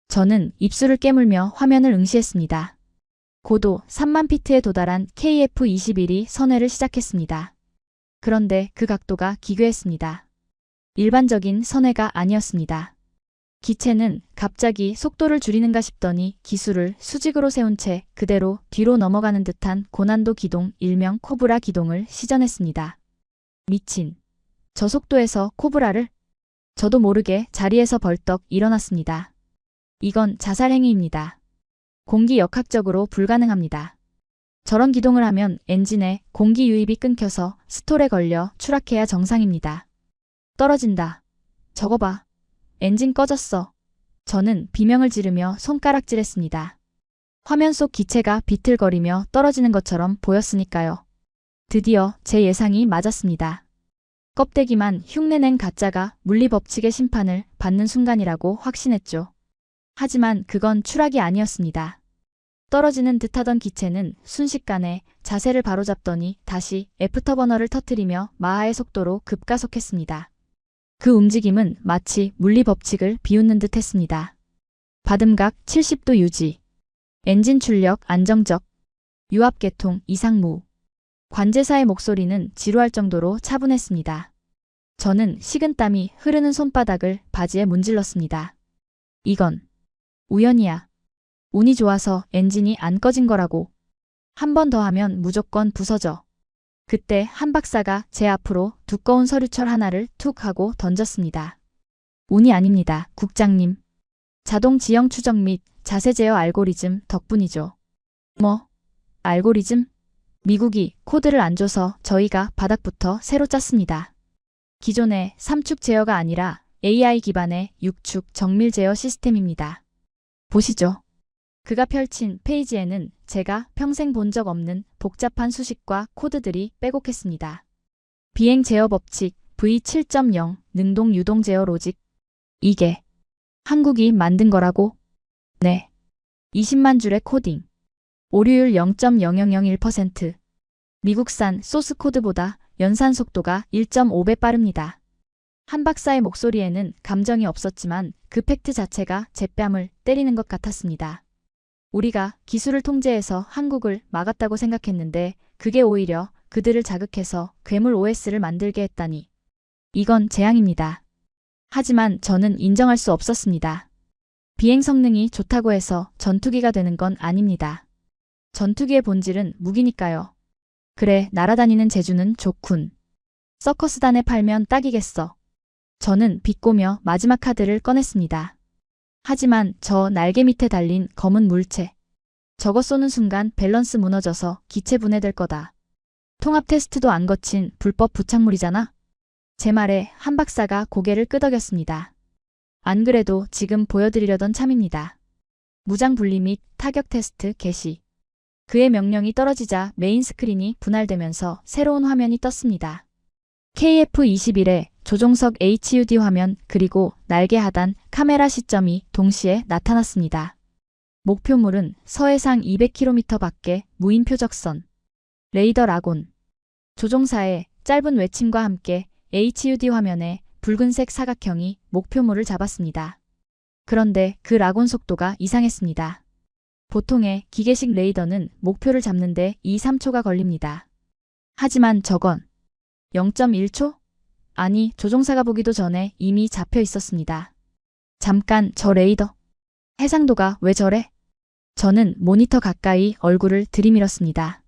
저는 입술을 깨물며 화면을 응시했습니다. 고도 3만 피트에 도달한 KF-21이 선회를 시작했습니다. 그런데 그 각도가 기괴했습니다. 일반적인 선회가 아니었습니다. 기체는 갑자기 속도를 줄이는가 싶더니 기술을 수직으로 세운 채 그대로 뒤로 넘어가는 듯한 고난도 기동, 일명 코브라 기동을 시전했습니다. 미친. 저 속도에서 코브라를? 저도 모르게 자리에서 벌떡 일어났습니다. 이건 자살 행위입니다. 공기 역학적으로 불가능합니다. 저런 기동을 하면 엔진에 공기 유입이 끊겨서 스톨에 걸려 추락해야 정상입니다. 떨어진다. 저거 봐. 엔진 꺼졌어. 저는 비명을 지르며 손가락질했습니다. 화면 속 기체가 비틀거리며 떨어지는 것처럼 보였으니까요. 드디어 제 예상이 맞았습니다. 껍데기만 흉내낸 가짜가 물리법칙의 심판을 받는 순간이라고 확신했죠. 하지만 그건 추락이 아니었습니다. 떨어지는 듯하던 기체는 순식간에 자세를 바로잡더니 다시 애프터버너를 터뜨리며 마하의 속도로 급가속했습니다. 그 움직임은 마치 물리법칙을 비웃는 듯 했습니다. 받음각 70도 유지. 엔진 출력 안정적. 유압계통 이상무. 관제사의 목소리는 지루할 정도로 차분했습니다. 저는 식은땀이 흐르는 손바닥을 바지에 문질렀습니다. 이건 우연이야. 운이 좋아서 엔진이 안 꺼진 거라고. 한 번 더 하면 무조건 부서져. 그때 한 박사가 제 앞으로 두꺼운 서류철 하나를 툭 하고 던졌습니다. 운이 아닙니다, 국장님. 자동 지형 추적 및 자세 제어 알고리즘 덕분이죠. 뭐? 알고리즘? 미국이 코드를 안 줘서 저희가 바닥부터 새로 짰습니다. 기존의 3축 제어가 아니라 AI 기반의 6축 정밀 제어 시스템입니다. 보시죠. 그가 펼친 페이지에는 제가 평생 본 적 없는 복잡한 수식과 코드들이 빼곡했습니다. 비행 제어 법칙 V7.0 능동 유동 제어 로직. 이게 한국이 만든 거라고? 네. 20만 줄의 코딩. 오류율 0.0001%. 미국산 소스 코드보다 연산 속도가 1.5배 빠릅니다. 한 박사의 목소리에는 감정이 없었지만 그 팩트 자체가 제 뺨을 때리는 것 같았습니다. 우리가 기술을 통제해서 한국을 막았다고 생각했는데 그게 오히려 그들을 자극해서 괴물 OS를 만들게 했다니. 이건 재앙입니다. 하지만 저는 인정할 수 없었습니다. 비행 성능이 좋다고 해서 전투기가 되는 건 아닙니다. 전투기의 본질은 무기니까요. 그래, 날아다니는 재주는 좋군. 서커스단에 팔면 딱이겠어. 저는 비꼬며 마지막 카드를 꺼냈습니다. 하지만 저 날개 밑에 달린 검은 물체. 저거 쏘는 순간 밸런스 무너져서 기체 분해될 거다. 통합 테스트도 안 거친 불법 부착물이잖아? 제 말에 한 박사가 고개를 끄덕였습니다. 안 그래도 지금 보여드리려던 참입니다. 무장 분리 및 타격 테스트 개시. 그의 명령이 떨어지자 메인 스크린이 분할되면서 새로운 화면이 떴습니다. KF-21의 조종석 HUD 화면 그리고 날개 하단 카메라 시점이 동시에 나타났습니다. 목표물은 서해상 200km 밖의 무인 표적선. 레이더 라곤. 조종사의 짧은 외침과 함께 HUD 화면에 붉은색 사각형이 목표물을 잡았습니다. 그런데 그 라곤 속도가 이상했습니다. 보통의 기계식 레이더는 목표를 잡는데 2-3초가 걸립니다. 하지만 저건 0.1초? 아니, 조종사가 보기도 전에 이미 잡혀 있었습니다. 잠깐, 저 레이더. 해상도가 왜 저래? 저는 모니터 가까이 얼굴을 들이밀었습니다.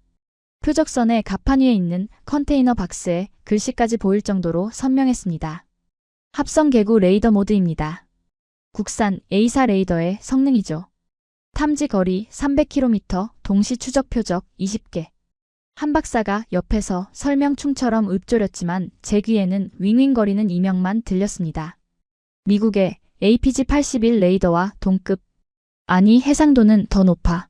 표적선의 갑판 위에 있는 컨테이너 박스에 글씨까지 보일 정도로 선명했습니다. 합성 개구 레이더 모드입니다. 국산 A사 레이더의 성능이죠. 탐지 거리 300km, 동시 추적 표적 20개. 한 박사가 옆에서 설명충처럼 읊조렸지만 제 귀에는 윙윙거리는 이명만 들렸습니다. 미국의 APG-81 레이더와 동급, 아니 해상도는 더 높아.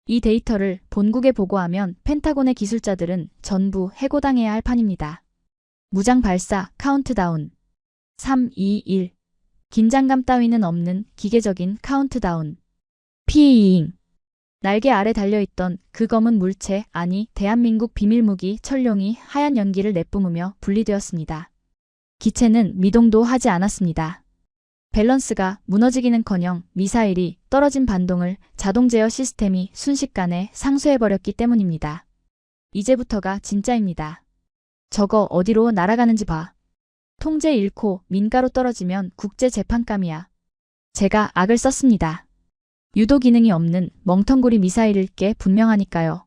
이 데이터를 본국에 보고하면 펜타곤의 기술자들은 전부 해고당해야 할 판입니다. 무장 발사 카운트다운 3, 2, 1. 긴장감 따위는 없는 기계적인 카운트다운. 피잉. 날개 아래 달려있던 그 검은 물체, 아니 대한민국 비밀무기 철룡이 하얀 연기를 내뿜으며 분리되었습니다. 기체는 미동도 하지 않았습니다. 밸런스가 무너지기는커녕 미사일이 떨어진 반동을 자동 제어 시스템이 순식간에 상쇄해버렸기 때문입니다. 이제부터가 진짜입니다. 저거 어디로 날아가는지 봐. 통제 잃고 민가로 떨어지면 국제재판감이야. 제가 악을 썼습니다. 유도 기능이 없는 멍텅구리 미사일일 게 분명하니까요.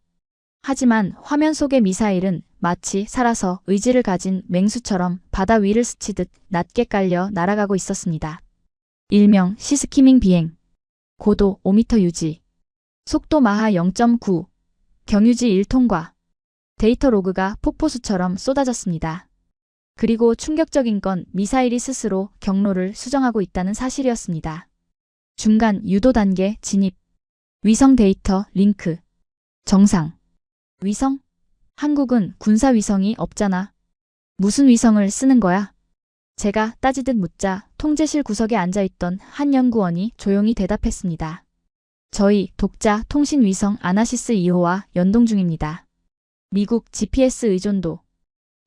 하지만 화면 속의 미사일은 마치 살아서 의지를 가진 맹수처럼 바다 위를 스치듯 낮게 깔려 날아가고 있었습니다. 일명 시스키밍 비행. 고도 5m 유지. 속도 마하 0.9. 경유지 1통과. 데이터 로그가 폭포수처럼 쏟아졌습니다. 그리고 충격적인 건 미사일이 스스로 경로를 수정하고 있다는 사실이었습니다. 중간 유도 단계 진입. 위성 데이터 링크. 정상. 위성? 한국은 군사 위성이 없잖아. 무슨 위성을 쓰는 거야? 제가 따지듯 묻자 통제실 구석에 앉아있던 한 연구원이 조용히 대답했습니다. 저희 독자 통신 위성 아나시스 2호와 연동 중입니다. 미국 GPS 의존도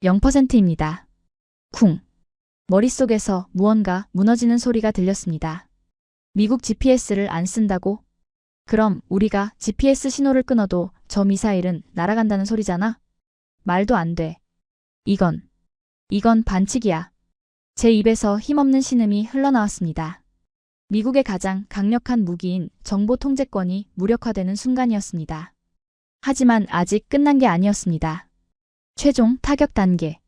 0%입니다. 쿵. 머릿속에서 무언가 무너지는 소리가 들렸습니다. 미국 GPS를 안 쓴다고? 그럼 우리가 GPS 신호를 끊어도 저 미사일은 날아간다는 소리잖아? 말도 안 돼. 이건 반칙이야. 제 입에서 힘없는 신음이 흘러나왔습니다. 미국의 가장 강력한 무기인 정보 통제권이 무력화되는 순간이었습니다. 하지만 아직 끝난 게 아니었습니다. 최종 타격 단계.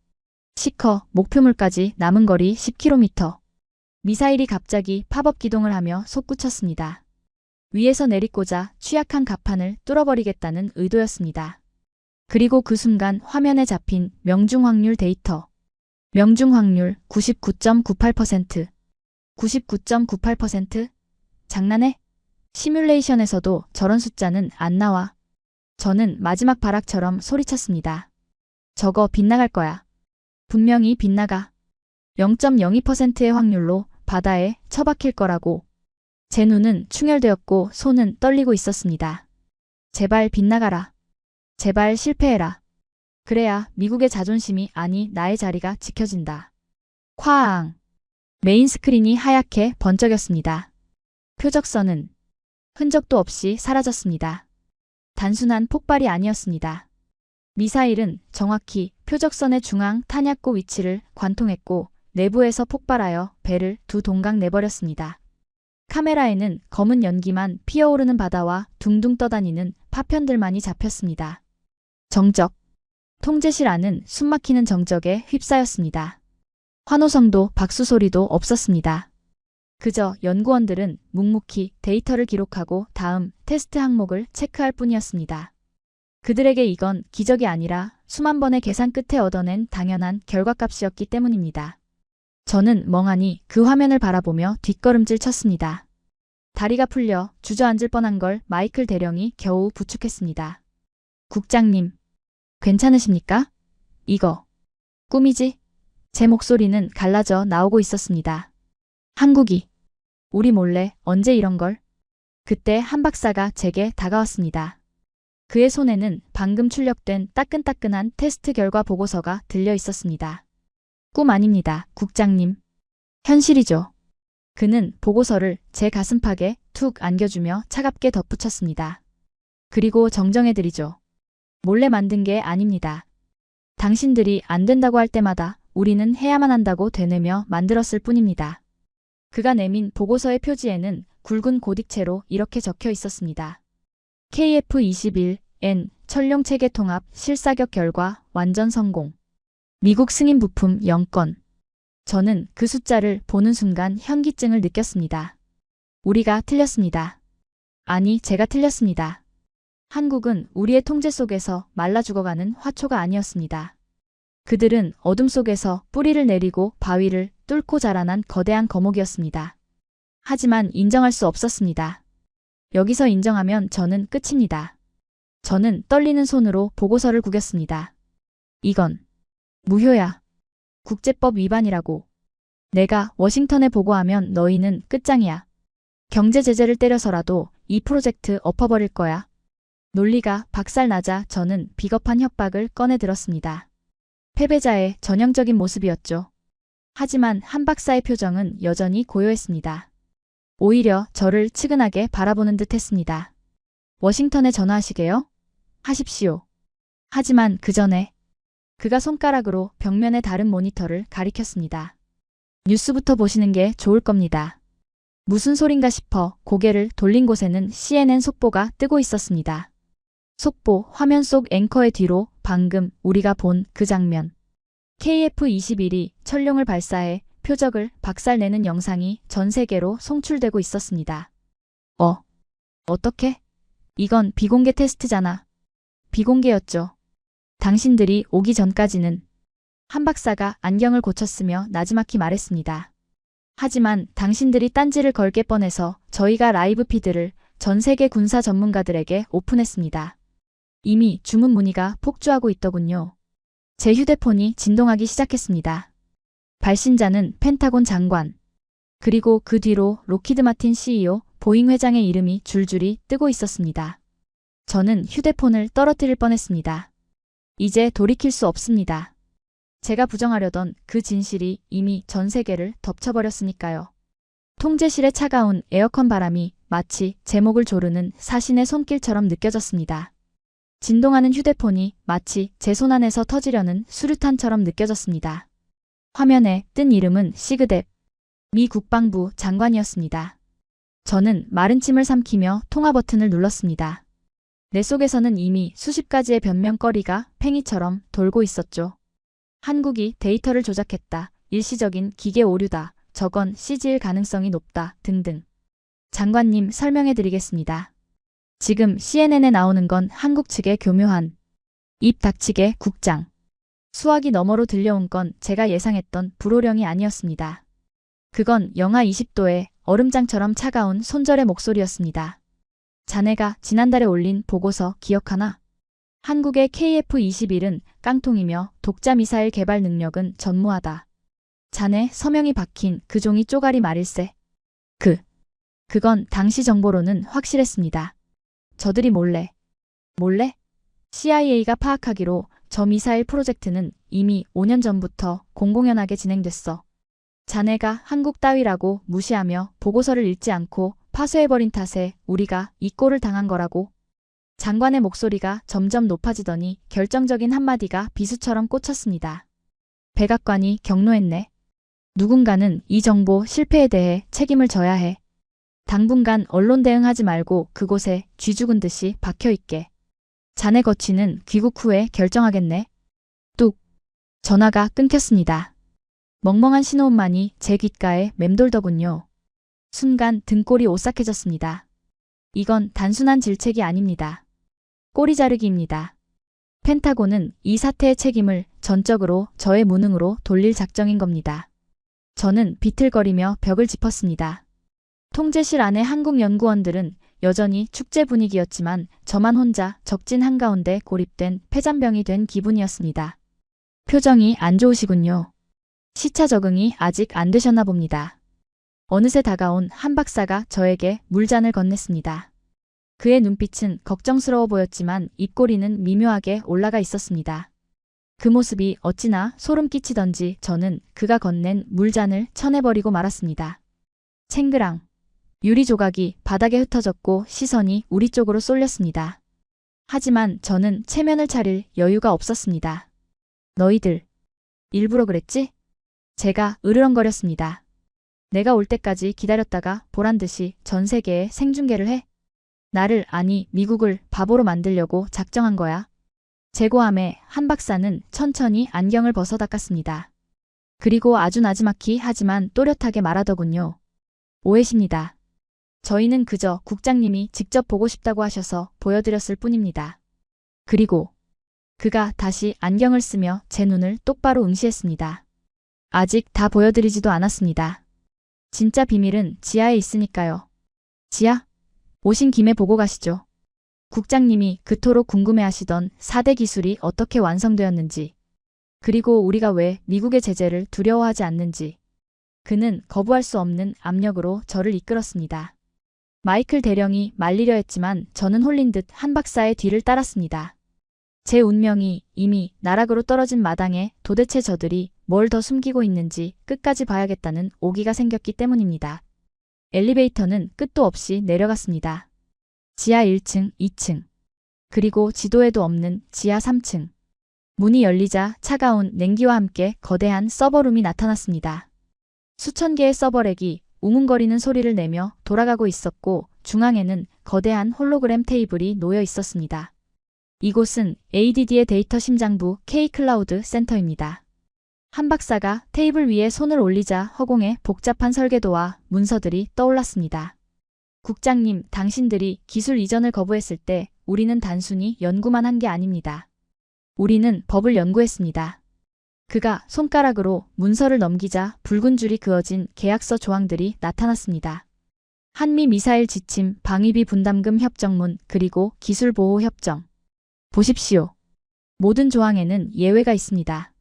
시커 목표물까지 남은 거리 10km. 미사일이 갑자기 팝업 기동을 하며 솟구쳤습니다. 위에서 내리꽂아 취약한 갑판을 뚫어버리겠다는 의도였습니다. 그리고 그 순간 화면에 잡힌 명중 확률 데이터. 명중 확률 99.98%. 99.98%? 장난해? 시뮬레이션에서도 저런 숫자는 안 나와. 저는 마지막 발악처럼 소리쳤습니다. 저거 빗나갈 거야. 분명히 빗나가. 0.02%의 확률로 바다에 처박힐 거라고. 제 눈은 충혈되었고 손은 떨리고 있었습니다. 제발 빗나가라. 제발 실패해라. 그래야 미국의 자존심이 아니 나의 자리가 지켜진다. 쾅. 메인 스크린이 하얗게 번쩍였습니다. 표적선은 흔적도 없이 사라졌습니다. 단순한 폭발이 아니었습니다. 미사일은 정확히 표적선의 중앙 탄약고 위치를 관통했고 내부에서 폭발하여 배를 두 동강 내버렸습니다. 카메라에는 검은 연기만 피어오르는 바다와 둥둥 떠다니는 파편들만이 잡혔습니다. 정적. 통제실 안은 숨막히는 정적에 휩싸였습니다. 환호성도 박수 소리도 없었습니다. 그저 연구원들은 묵묵히 데이터를 기록하고 다음 테스트 항목을 체크할 뿐이었습니다. 그들에게 이건 기적이 아니라 수만 번의 계산 끝에 얻어낸 당연한 결과값이었기 때문입니다. 저는 멍하니 그 화면을 바라보며 뒷걸음질 쳤습니다. 다리가 풀려 주저앉을 뻔한 걸 마이클 대령이 겨우 부축했습니다. 국장님, 괜찮으십니까? 이거 꿈이지? 제 목소리는 갈라져 나오고 있었습니다. 한국이 우리 몰래 언제 이런 걸? 그때 한 박사가 제게 다가왔습니다. 그의 손에는 방금 출력된 따끈따끈한 테스트 결과 보고서가 들려 있었습니다. 꿈 아닙니다, 국장님. 현실이죠. 그는 보고서를 제 가슴팍에 툭 안겨주며 차갑게 덧붙였습니다. 그리고 정정해드리죠. 몰래 만든 게 아닙니다. 당신들이 안 된다고 할 때마다 우리는 해야만 한다고 되뇌며 만들었을 뿐입니다. 그가 내민 보고서의 표지에는 굵은 고딕체로 이렇게 적혀 있었습니다. KF-21N 철룡 체계 통합 실사격 결과 완전 성공. 미국 승인 부품 0건. 저는 그 숫자를 보는 순간 현기증을 느꼈습니다. 우리가 틀렸습니다. 아니, 제가 틀렸습니다. 한국은 우리의 통제 속에서 말라 죽어가는 화초가 아니었습니다. 그들은 어둠 속에서 뿌리를 내리고 바위를 뚫고 자라난 거대한 거목이었습니다. 하지만 인정할 수 없었습니다. 여기서 인정하면 저는 끝입니다. 저는 떨리는 손으로 보고서를 구겼습니다. 이건 무효야. 국제법 위반이라고. 내가 워싱턴에 보고하면 너희는 끝장이야. 경제 제재를 때려서라도 이 프로젝트 엎어버릴 거야. 논리가 박살나자 저는 비겁한 협박을 꺼내 들었습니다. 패배자의 전형적인 모습이었죠. 하지만 한 박사의 표정은 여전히 고요했습니다. 오히려 저를 측은하게 바라보는 듯 했습니다. 워싱턴에 전화하시게요? 하십시오. 하지만 그 전에 그가 손가락으로 벽면의 다른 모니터를 가리켰습니다. 뉴스부터 보시는 게 좋을 겁니다. 무슨 소린가 싶어 고개를 돌린 곳에는 CNN 속보가 뜨고 있었습니다. 속보 화면 속 앵커의 뒤로 방금 우리가 본 그 장면. KF-21이 천룡을 발사해 표적을 박살내는 영상이 전 세계로 송출되고 있었습니다. 어떻게? 이건 비공개 테스트잖아. 비공개였죠. 당신들이 오기 전까지는. 한 박사가 안경을 고쳤으며 나지막히 말했습니다. 하지만 당신들이 딴지를 걸게 뻔해서 저희가 라이브 피드를 전 세계 군사 전문가들에게 오픈했습니다. 이미 주문 문의가 폭주하고 있더군요. 제 휴대폰이 진동하기 시작했습니다. 발신자는 펜타곤 장관, 그리고 그 뒤로 로키드 마틴 CEO, 보잉 회장의 이름이 줄줄이 뜨고 있었습니다. 저는 휴대폰을 떨어뜨릴 뻔했습니다. 이제 돌이킬 수 없습니다. 제가 부정하려던 그 진실이 이미 전 세계를 덮쳐버렸으니까요. 통제실의 차가운 에어컨 바람이 마치 제 목을 조르는 사신의 손길처럼 느껴졌습니다. 진동하는 휴대폰이 마치 제 손 안에서 터지려는 수류탄처럼 느껴졌습니다. 화면에 뜬 이름은 시그뎁, 미 국방부 장관이었습니다. 저는 마른 침을 삼키며 통화 버튼을 눌렀습니다. 내 속에서는 이미 수십 가지의 변명거리가 팽이처럼 돌고 있었죠. 한국이 데이터를 조작했다. 일시적인 기계 오류다. 저건 CG일 가능성이 높다. 등등. 장관님, 설명해 드리겠습니다. 지금 CNN에 나오는 건 한국 측의 교묘한 입 닥치게 국장. 수화기 너머로 들려온 건 제가 예상했던 불호령이 아니었습니다. 그건 영하 20도의 얼음장처럼 차가운 손절의 목소리였습니다. 자네가 지난달에 올린 보고서 기억하나? 한국의 KF-21은 깡통이며 독자 미사일 개발 능력은 전무하다. 자네 서명이 박힌 그 종이 쪼가리 말일세. 그건 당시 정보로는 확실했습니다. 저들이 몰래? CIA가 파악하기로 저 미사일 프로젝트는 이미 5년 전부터 공공연하게 진행됐어. 자네가 한국 따위라고 무시하며 보고서를 읽지 않고 파쇄해버린 탓에 우리가 이 꼴을 당한 거라고. 장관의 목소리가 점점 높아지더니 결정적인 한마디가 비수처럼 꽂혔습니다. 백악관이 경로했네. 누군가는 이 정보 실패에 대해 책임을 져야 해. 당분간 언론 대응하지 말고 그곳에 쥐 죽은 듯이 박혀있게. 자네 거취는 귀국 후에 결정하겠네. 뚝. 전화가 끊겼습니다. 멍멍한 신호음만이 제 귓가에 맴돌더군요. 순간 등골이 오싹해졌습니다. 이건 단순한 질책이 아닙니다. 꼬리 자르기입니다. 펜타곤은 이 사태의 책임을 전적으로 저의 무능으로 돌릴 작정인 겁니다. 저는 비틀거리며 벽을 짚었습니다. 통제실 안의 한국 연구원들은 여전히 축제 분위기였지만 저만 혼자 적진 한가운데 고립된 폐잔병이 된 기분이었습니다. 표정이 안 좋으시군요. 시차 적응이 아직 안 되셨나 봅니다. 어느새 다가온 한 박사가 저에게 물잔을 건넸습니다. 그의 눈빛은 걱정스러워 보였지만 입꼬리는 미묘하게 올라가 있었습니다. 그 모습이 어찌나 소름 끼치던지 저는 그가 건넨 물잔을 쳐내버리고 말았습니다. 챙그랑. 유리 조각이 바닥에 흩어졌고 시선이 우리 쪽으로 쏠렸습니다. 하지만 저는 체면을 차릴 여유가 없었습니다. 너희들. 일부러 그랬지? 제가 으르렁거렸습니다. 내가 올 때까지 기다렸다가 보란듯이 전 세계에 생중계를 해? 나를, 아니 미국을 바보로 만들려고 작정한 거야. 제고함에 한 박사는 천천히 안경을 벗어 닦았습니다. 그리고 아주 나지막히 하지만 또렷하게 말하더군요. 오해십니다. 저희는 그저 국장님이 직접 보고 싶다고 하셔서 보여드렸을 뿐입니다. 그리고 그가 다시 안경을 쓰며 제 눈을 똑바로 응시했습니다. 아직 다 보여드리지도 않았습니다. 진짜 비밀은 지하에 있으니까요. 지하? 오신 김에 보고 가시죠. 국장님이 그토록 궁금해하시던 4대 기술이 어떻게 완성되었는지, 그리고 우리가 왜 미국의 제재를 두려워하지 않는지, 그는 거부할 수 없는 압력으로 저를 이끌었습니다. 마이클 대령이 말리려 했지만 저는 홀린 듯 한 박사의 뒤를 따랐습니다. 제 운명이 이미 나락으로 떨어진 마당에 도대체 저들이 뭘 더 숨기고 있는지 끝까지 봐야겠다는 오기가 생겼기 때문입니다. 엘리베이터는 끝도 없이 내려갔습니다. 지하 1층, 2층, 그리고 지도에도 없는 지하 3층. 문이 열리자 차가운 냉기와 함께 거대한 서버룸이 나타났습니다. 수천 개의 서버렉이 웅웅거리는 소리를 내며 돌아가고 있었고 중앙에는 거대한 홀로그램 테이블이 놓여 있었습니다. 이곳은 ADD의 데이터 심장부 K-클라우드 센터입니다. 한 박사가 테이블 위에 손을 올리자 허공에 복잡한 설계도와 문서들이 떠올랐습니다. 국장님, 당신들이 기술 이전을 거부했을 때 우리는 단순히 연구만 한 게 아닙니다. 우리는 법을 연구했습니다. 그가 손가락으로 문서를 넘기자 붉은 줄이 그어진 계약서 조항들이 나타났습니다. 한미 미사일 지침, 방위비 분담금 협정문, 그리고 기술 보호 협정. 보십시오. 모든 조항에는 예외가 있습니다.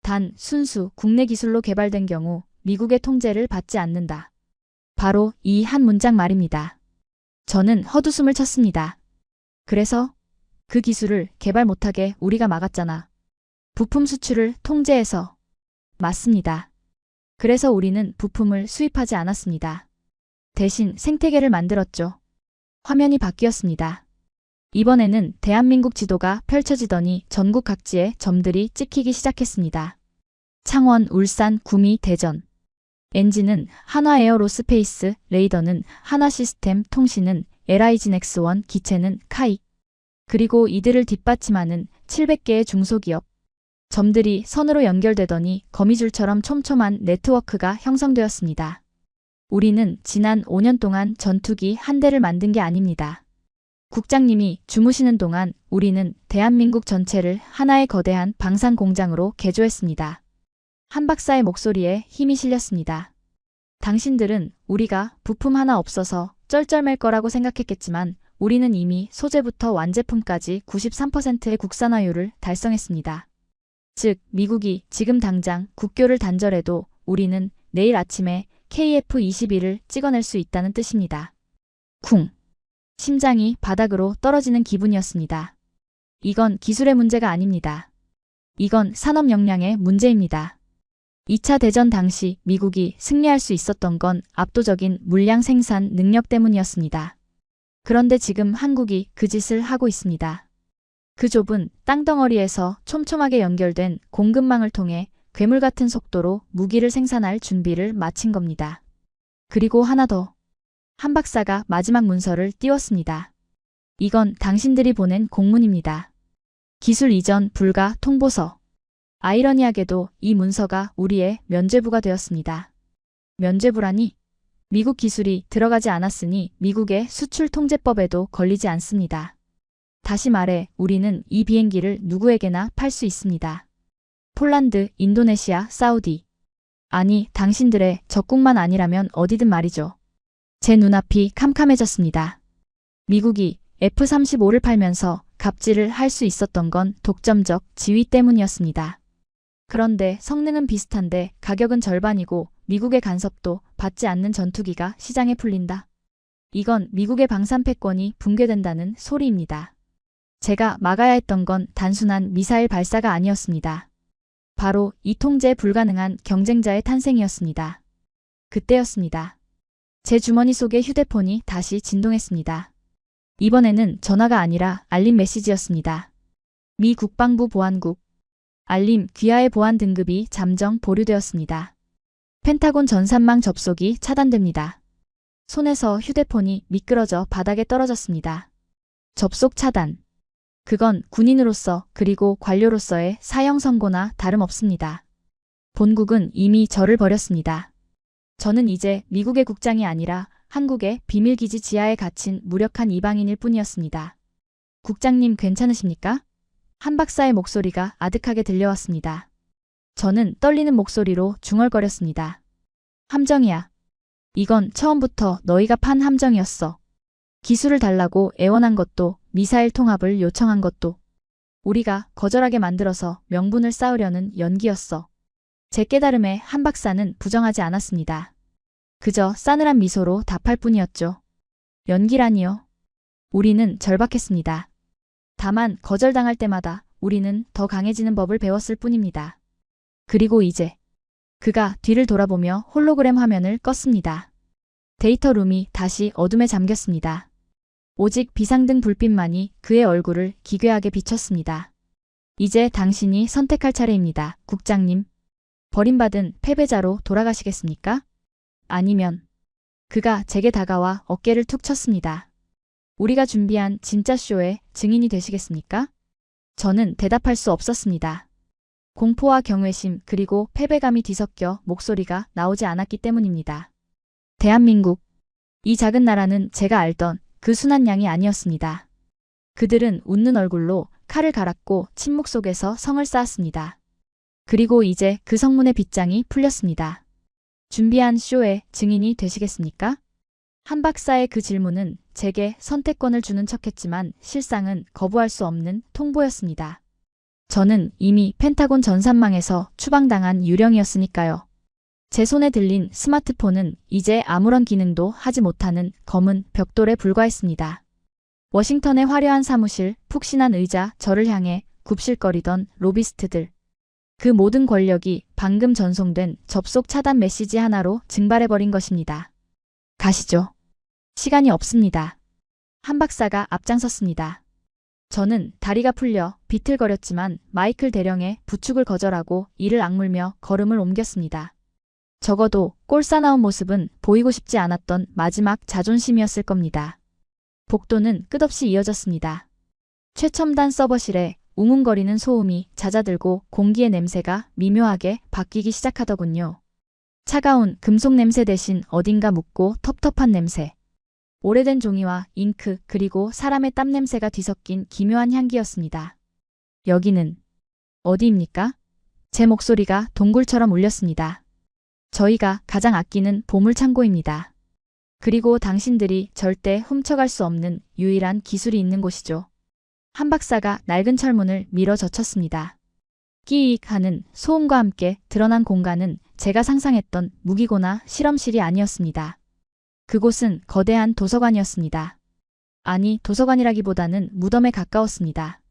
단 순수 국내 기술로 개발된 경우 미국의 통제를 받지 않는다. 바로 이 한 문장 말입니다. 저는 헛웃음을 쳤습니다. 그래서 그 기술을 개발 못하게 우리가 막았잖아. 부품 수출을 통제해서. 맞습니다. 그래서 우리는 부품을 수입하지 않았습니다. 대신 생태계를 만들었죠. 화면이 바뀌었습니다. 이번에는 대한민국 지도가 펼쳐지더니 전국 각지에 점들이 찍히기 시작했습니다. 창원, 울산, 구미, 대전. 엔진은 한화에어로스페이스, 레이더는 한화시스템, 통신은 LIG넥스원, 기체는 카이. 그리고 이들을 뒷받침하는 700개의 중소기업. 점들이 선으로 연결되더니 거미줄처럼 촘촘한 네트워크가 형성되었습니다. 우리는 지난 5년 동안 전투기 한 대를 만든 게 아닙니다. 국장님이 주무시는 동안 우리는 대한민국 전체를 하나의 거대한 방산 공장으로 개조했습니다. 한 박사의 목소리에 힘이 실렸습니다. 당신들은 우리가 부품 하나 없어서 쩔쩔맬 거라고 생각했겠지만 우리는 이미 소재부터 완제품까지 93%의 국산화율을 달성했습니다. 즉, 미국이 지금 당장 국교를 단절해도 우리는 내일 아침에 KF-21을 찍어낼 수 있다는 뜻입니다. 쿵. 심장이 바닥으로 떨어지는 기분이었습니다. 이건 기술의 문제가 아닙니다. 이건 산업 역량의 문제입니다. 2차 대전 당시 미국이 승리할 수 있었던 건 압도적인 물량 생산 능력 때문이었습니다. 그런데 지금 한국이 그 짓을 하고 있습니다. 그 좁은 땅덩어리에서 촘촘하게 연결된 공급망을 통해 괴물 같은 속도로 무기를 생산할 준비를 마친 겁니다. 그리고 하나 더. 한 박사가 마지막 문서를 띄웠습니다. 이건 당신들이 보낸 공문입니다. 기술 이전 불가 통보서. 아이러니하게도 이 문서가 우리의 면죄부가 되었습니다. 면죄부라니? 미국 기술이 들어가지 않았으니 미국의 수출 통제법에도 걸리지 않습니다. 다시 말해 우리는 이 비행기를 누구에게나 팔 수 있습니다. 폴란드, 인도네시아, 사우디. 아니, 당신들의 적국만 아니라면 어디든 말이죠. 제 눈앞이 캄캄해졌습니다. 미국이 F-35를 팔면서 갑질을 할 수 있었던 건 독점적 지위 때문이었습니다. 그런데 성능은 비슷한데 가격은 절반이고 미국의 간섭도 받지 않는 전투기가 시장에 풀린다. 이건 미국의 방산 패권이 붕괴된다는 소리입니다. 제가 막아야 했던 건 단순한 미사일 발사가 아니었습니다. 바로 이 통제 불가능한 경쟁자의 탄생이었습니다. 그때였습니다. 제 주머니 속의 휴대폰이 다시 진동했습니다. 이번에는 전화가 아니라 알림 메시지였습니다. 미 국방부 보안국. 알림, 귀하의 보안 등급이 잠정 보류되었습니다. 펜타곤 전산망 접속이 차단됩니다. 손에서 휴대폰이 미끄러져 바닥에 떨어졌습니다. 접속 차단. 그건 군인으로서 그리고 관료로서의 사형 선고나 다름없습니다. 본국은 이미 저를 버렸습니다. 저는 이제 미국의 국장이 아니라 한국의 비밀기지 지하에 갇힌 무력한 이방인일 뿐이었습니다. 국장님 괜찮으십니까? 한 박사의 목소리가 아득하게 들려왔습니다. 저는 떨리는 목소리로 중얼거렸습니다. 함정이야. 이건 처음부터 너희가 판 함정이었어. 기술을 달라고 애원한 것도, 미사일 통합을 요청한 것도 우리가 거절하게 만들어서 명분을 쌓으려는 연기였어. 제 깨달음에 한 박사는 부정하지 않았습니다. 그저 싸늘한 미소로 답할 뿐이었죠. 연기라니요. 우리는 절박했습니다. 다만 거절당할 때마다 우리는 더 강해지는 법을 배웠을 뿐입니다. 그리고 이제 그가 뒤를 돌아보며 홀로그램 화면을 껐습니다. 데이터룸이 다시 어둠에 잠겼습니다. 오직 비상등 불빛만이 그의 얼굴을 기괴하게 비췄습니다. 이제 당신이 선택할 차례입니다, 국장님. 버림받은 패배자로 돌아가시겠습니까? 아니면 그가 제게 다가와 어깨를 툭 쳤습니다. 우리가 준비한 진짜 쇼의 증인이 되시겠습니까? 저는 대답할 수 없었습니다. 공포와 경외심 그리고 패배감이 뒤섞여 목소리가 나오지 않았기 때문입니다. 대한민국. 이 작은 나라는 제가 알던 그 순한 양이 아니었습니다. 그들은 웃는 얼굴로 칼을 갈았고 침묵 속에서 성을 쌓았습니다. 그리고 이제 그 성문의 빗장이 풀렸습니다. 준비한 쇼의 증인이 되시겠습니까? 한 박사의 그 질문은 제게 선택권을 주는 척했지만 실상은 거부할 수 없는 통보였습니다. 저는 이미 펜타곤 전산망에서 추방당한 유령이었으니까요. 제 손에 들린 스마트폰은 이제 아무런 기능도 하지 못하는 검은 벽돌에 불과했습니다. 워싱턴의 화려한 사무실, 푹신한 의자, 저를 향해 굽실거리던 로비스트들. 그 모든 권력이 방금 전송된 접속 차단 메시지 하나로 증발해버린 것입니다. 가시죠. 시간이 없습니다. 한 박사가 앞장섰습니다. 저는 다리가 풀려 비틀거렸지만 마이클 대령의 부축을 거절하고 이를 악물며 걸음을 옮겼습니다. 적어도 꼴사나운 모습은 보이고 싶지 않았던 마지막 자존심이었을 겁니다. 복도는 끝없이 이어졌습니다. 최첨단 서버실에 웅웅거리는 소음이 잦아들고 공기의 냄새가 미묘하게 바뀌기 시작하더군요. 차가운 금속 냄새 대신 어딘가 묵고 텁텁한 냄새. 오래된 종이와 잉크 그리고 사람의 땀 냄새가 뒤섞인 기묘한 향기였습니다. 여기는 어디입니까? 제 목소리가 동굴처럼 울렸습니다. 저희가 가장 아끼는 보물창고입니다. 그리고 당신들이 절대 훔쳐갈 수 없는 유일한 기술이 있는 곳이죠. 한 박사가 낡은 철문을 밀어 젖혔습니다. 끼익 하는 소음과 함께 드러난 공간은 제가 상상했던 무기고나 실험실이 아니었습니다. 그곳은 거대한 도서관이었습니다. 아니, 도서관이라기보다는 무덤에 가까웠습니다.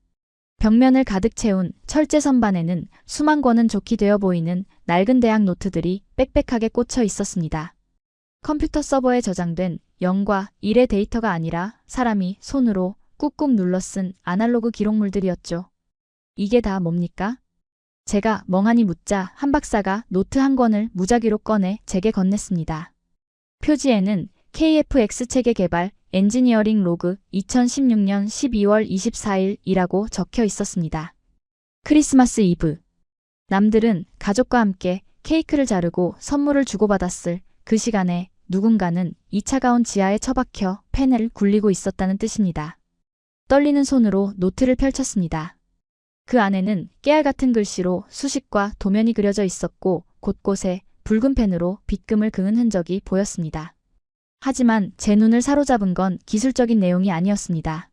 벽면을 가득 채운 철제 선반에는 수만 권은 좋게 되어 보이는 낡은 대학 노트들이 빽빽하게 꽂혀 있었습니다. 컴퓨터 서버에 저장된 0과 1의 데이터가 아니라 사람이 손으로 꾹꾹 눌러 쓴 아날로그 기록물들이었죠. 이게 다 뭡니까? 제가 멍하니 묻자 한 박사가 노트 한 권을 무작위로 꺼내 제게 건넸습니다. 표지에는 KFX 체계 개발 엔지니어링 로그 2016년 12월 24일이라고 적혀 있었습니다. 크리스마스 이브. 남들은 가족과 함께 케이크를 자르고 선물을 주고받았을 그 시간에 누군가는 이 차가운 지하에 처박혀 펜을 굴리고 있었다는 뜻입니다. 떨리는 손으로 노트를 펼쳤습니다. 그 안에는 깨알 같은 글씨로 수식과 도면이 그려져 있었고 곳곳에 붉은 펜으로 빗금을 그은 흔적이 보였습니다. 하지만 제 눈을 사로잡은 건 기술적인 내용이 아니었습니다.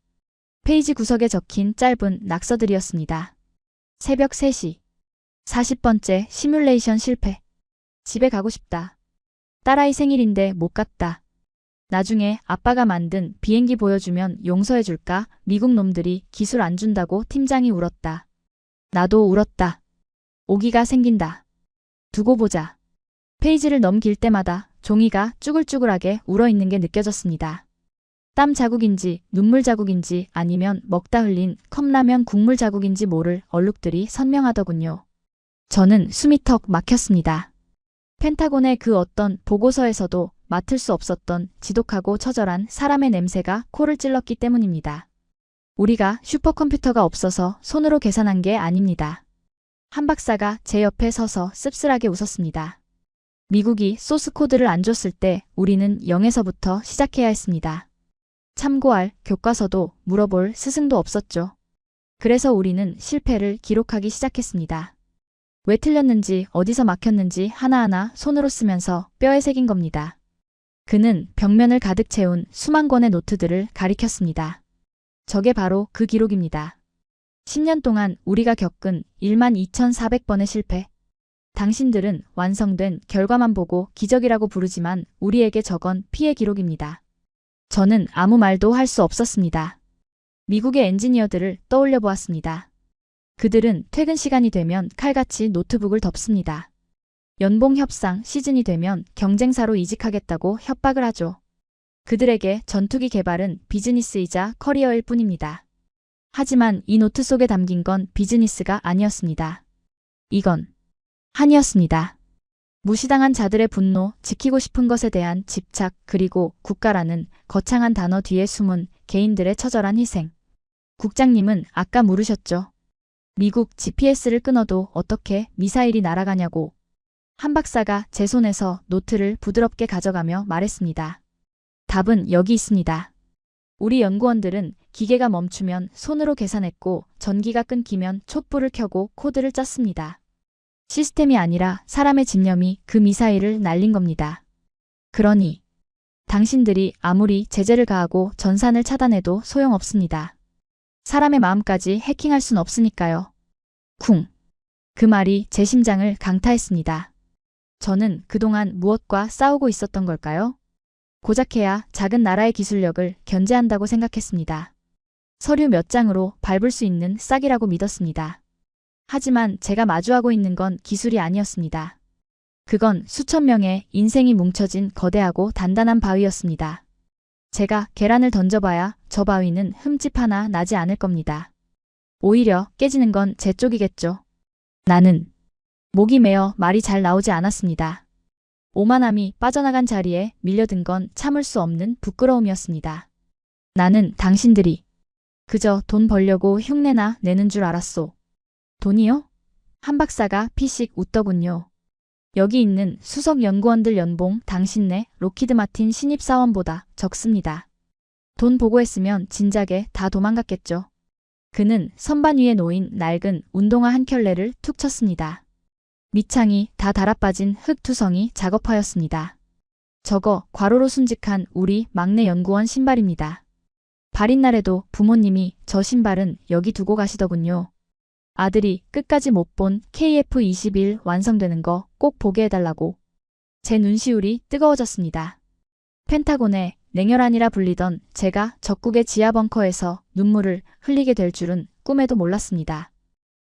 페이지 구석에 적힌 짧은 낙서들이었습니다. 새벽 3시. 40번째 시뮬레이션 실패. 집에 가고 싶다. 딸아이 생일인데 못 갔다. 나중에 아빠가 만든 비행기 보여주면 용서해줄까? 미국 놈들이 기술 안 준다고 팀장이 울었다. 나도 울었다. 오기가 생긴다. 두고 보자. 페이지를 넘길 때마다 종이가 쭈글쭈글하게 울어있는 게 느껴졌습니다. 땀 자국인지 눈물 자국인지 아니면 먹다 흘린 컵라면 국물 자국인지 모를 얼룩들이 선명하더군요. 저는 숨이 턱 막혔습니다. 펜타곤의 그 어떤 보고서에서도 맡을 수 없었던 지독하고 처절한 사람의 냄새가 코를 찔렀기 때문입니다. 우리가 슈퍼컴퓨터가 없어서 손으로 계산한 게 아닙니다. 한 박사가 제 옆에 서서 씁쓸하게 웃었습니다. 미국이 소스 코드를 안 줬을 때 우리는 0에서부터 시작해야 했습니다. 참고할 교과서도 물어볼 스승도 없었죠. 그래서 우리는 실패를 기록하기 시작했습니다. 왜 틀렸는지 어디서 막혔는지 하나하나 손으로 쓰면서 뼈에 새긴 겁니다. 그는 벽면을 가득 채운 수만 권의 노트들을 가리켰습니다. 저게 바로 그 기록입니다. 10년 동안 우리가 겪은 12,400번의 실패. 당신들은 완성된 결과만 보고 기적이라고 부르지만 우리에게 저건 피해 기록입니다. 저는 아무 말도 할 수 없었습니다. 미국의 엔지니어들을 떠올려 보았습니다. 그들은 퇴근 시간이 되면 칼같이 노트북을 덮습니다. 연봉 협상 시즌이 되면 경쟁사로 이직하겠다고 협박을 하죠. 그들에게 전투기 개발은 비즈니스이자 커리어일 뿐입니다. 하지만 이 노트 속에 담긴 건 비즈니스가 아니었습니다. 이건 한이었습니다. 무시당한 자들의 분노, 지키고 싶은 것에 대한 집착, 그리고 국가라는 거창한 단어 뒤에 숨은 개인들의 처절한 희생. 국장님은 아까 물으셨죠. 미국 GPS를 끊어도 어떻게 미사일이 날아가냐고. 한 박사가 제 손에서 노트를 부드럽게 가져가며 말했습니다. 답은 여기 있습니다. 우리 연구원들은 기계가 멈추면 손으로 계산했고 전기가 끊기면 촛불을 켜고 코드를 짰습니다. 시스템이 아니라 사람의 집념이 그 미사일을 날린 겁니다. 그러니 당신들이 아무리 제재를 가하고 전산을 차단해도 소용없습니다. 사람의 마음까지 해킹할 순 없으니까요. 쿵. 그 말이 제 심장을 강타했습니다. 저는 그동안 무엇과 싸우고 있었던 걸까요? 고작해야 작은 나라의 기술력을 견제한다고 생각했습니다. 서류 몇 장으로 밟을 수 있는 싹이라고 믿었습니다. 하지만 제가 마주하고 있는 건 기술이 아니었습니다. 그건 수천 명의 인생이 뭉쳐진 거대하고 단단한 바위였습니다. 제가 계란을 던져봐야 저 바위는 흠집 하나 나지 않을 겁니다. 오히려 깨지는 건 제 쪽이겠죠. 나는 목이 메어 말이 잘 나오지 않았습니다. 오만함이 빠져나간 자리에 밀려든 건 참을 수 없는 부끄러움이었습니다. 나는 당신들이 그저 돈 벌려고 흉내나 내는 줄 알았소. 돈이요? 한 박사가 피식 웃더군요. 여기 있는 수석 연구원들 연봉 당신네 로키드 마틴 신입사원보다 적습니다. 돈 보고 했으면 진작에 다 도망갔겠죠. 그는 선반 위에 놓인 낡은 운동화 한 켤레를 툭 쳤습니다. 밑창이 다 달아빠진 흙투성이 작업하였습니다. 저거 과로로 순직한 우리 막내 연구원 신발입니다. 발인 날에도 부모님이 저 신발은 여기 두고 가시더군요. 아들이 끝까지 못 본 KF-21 완성되는 거 꼭 보게 해달라고. 제 눈시울이 뜨거워졌습니다. 펜타곤의 냉혈한이라 불리던 제가 적국의 지하 벙커에서 눈물을 흘리게 될 줄은 꿈에도 몰랐습니다.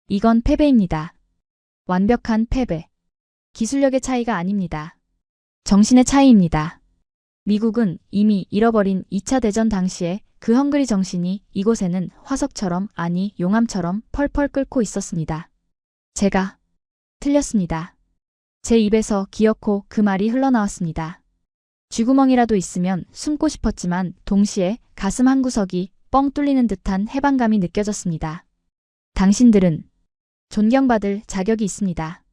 이건 패배입니다. 완벽한 패배. 기술력의 차이가 아닙니다. 정신의 차이입니다. 미국은 이미 잃어버린 2차 대전 당시에 그 헝그리 정신이 이곳에는 화석처럼 아니 용암처럼 펄펄 끓고 있었습니다. 제가 틀렸습니다. 제 입에서 기어코 그 말이 흘러나왔습니다. 쥐구멍이라도 있으면 숨고 싶었지만 동시에 가슴 한구석이 뻥 뚫리는 듯한 해방감이 느껴졌습니다. 당신들은 존경받을 자격이 있습니다.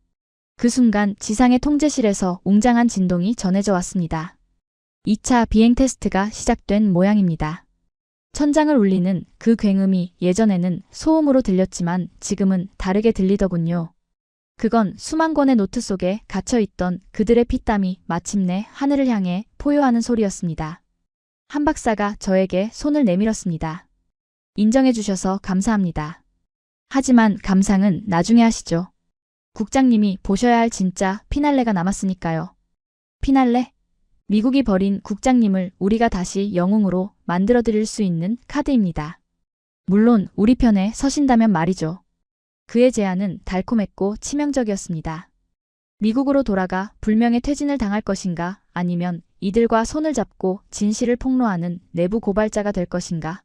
그 순간 지상의 통제실에서 웅장한 진동이 전해져 왔습니다. 2차 비행 테스트가 시작된 모양입니다. 천장을 울리는 그 굉음이 예전에는 소음으로 들렸지만 지금은 다르게 들리더군요. 그건 수만 권의 노트 속에 갇혀있던 그들의 피땀이 마침내 하늘을 향해 포효하는 소리였습니다. 한 박사가 저에게 손을 내밀었습니다. 인정해 주셔서 감사합니다. 하지만 감상은 나중에 하시죠. 국장님이 보셔야 할 진짜 피날레가 남았으니까요. 피날레? 미국이 버린 국장님을 우리가 다시 영웅으로 만들어드릴 수 있는 카드입니다. 물론 우리 편에 서신다면 말이죠. 그의 제안은 달콤했고 치명적이었습니다. 미국으로 돌아가 불명예 퇴진을 당할 것인가 아니면 이들과 손을 잡고 진실을 폭로하는 내부 고발자가 될 것인가.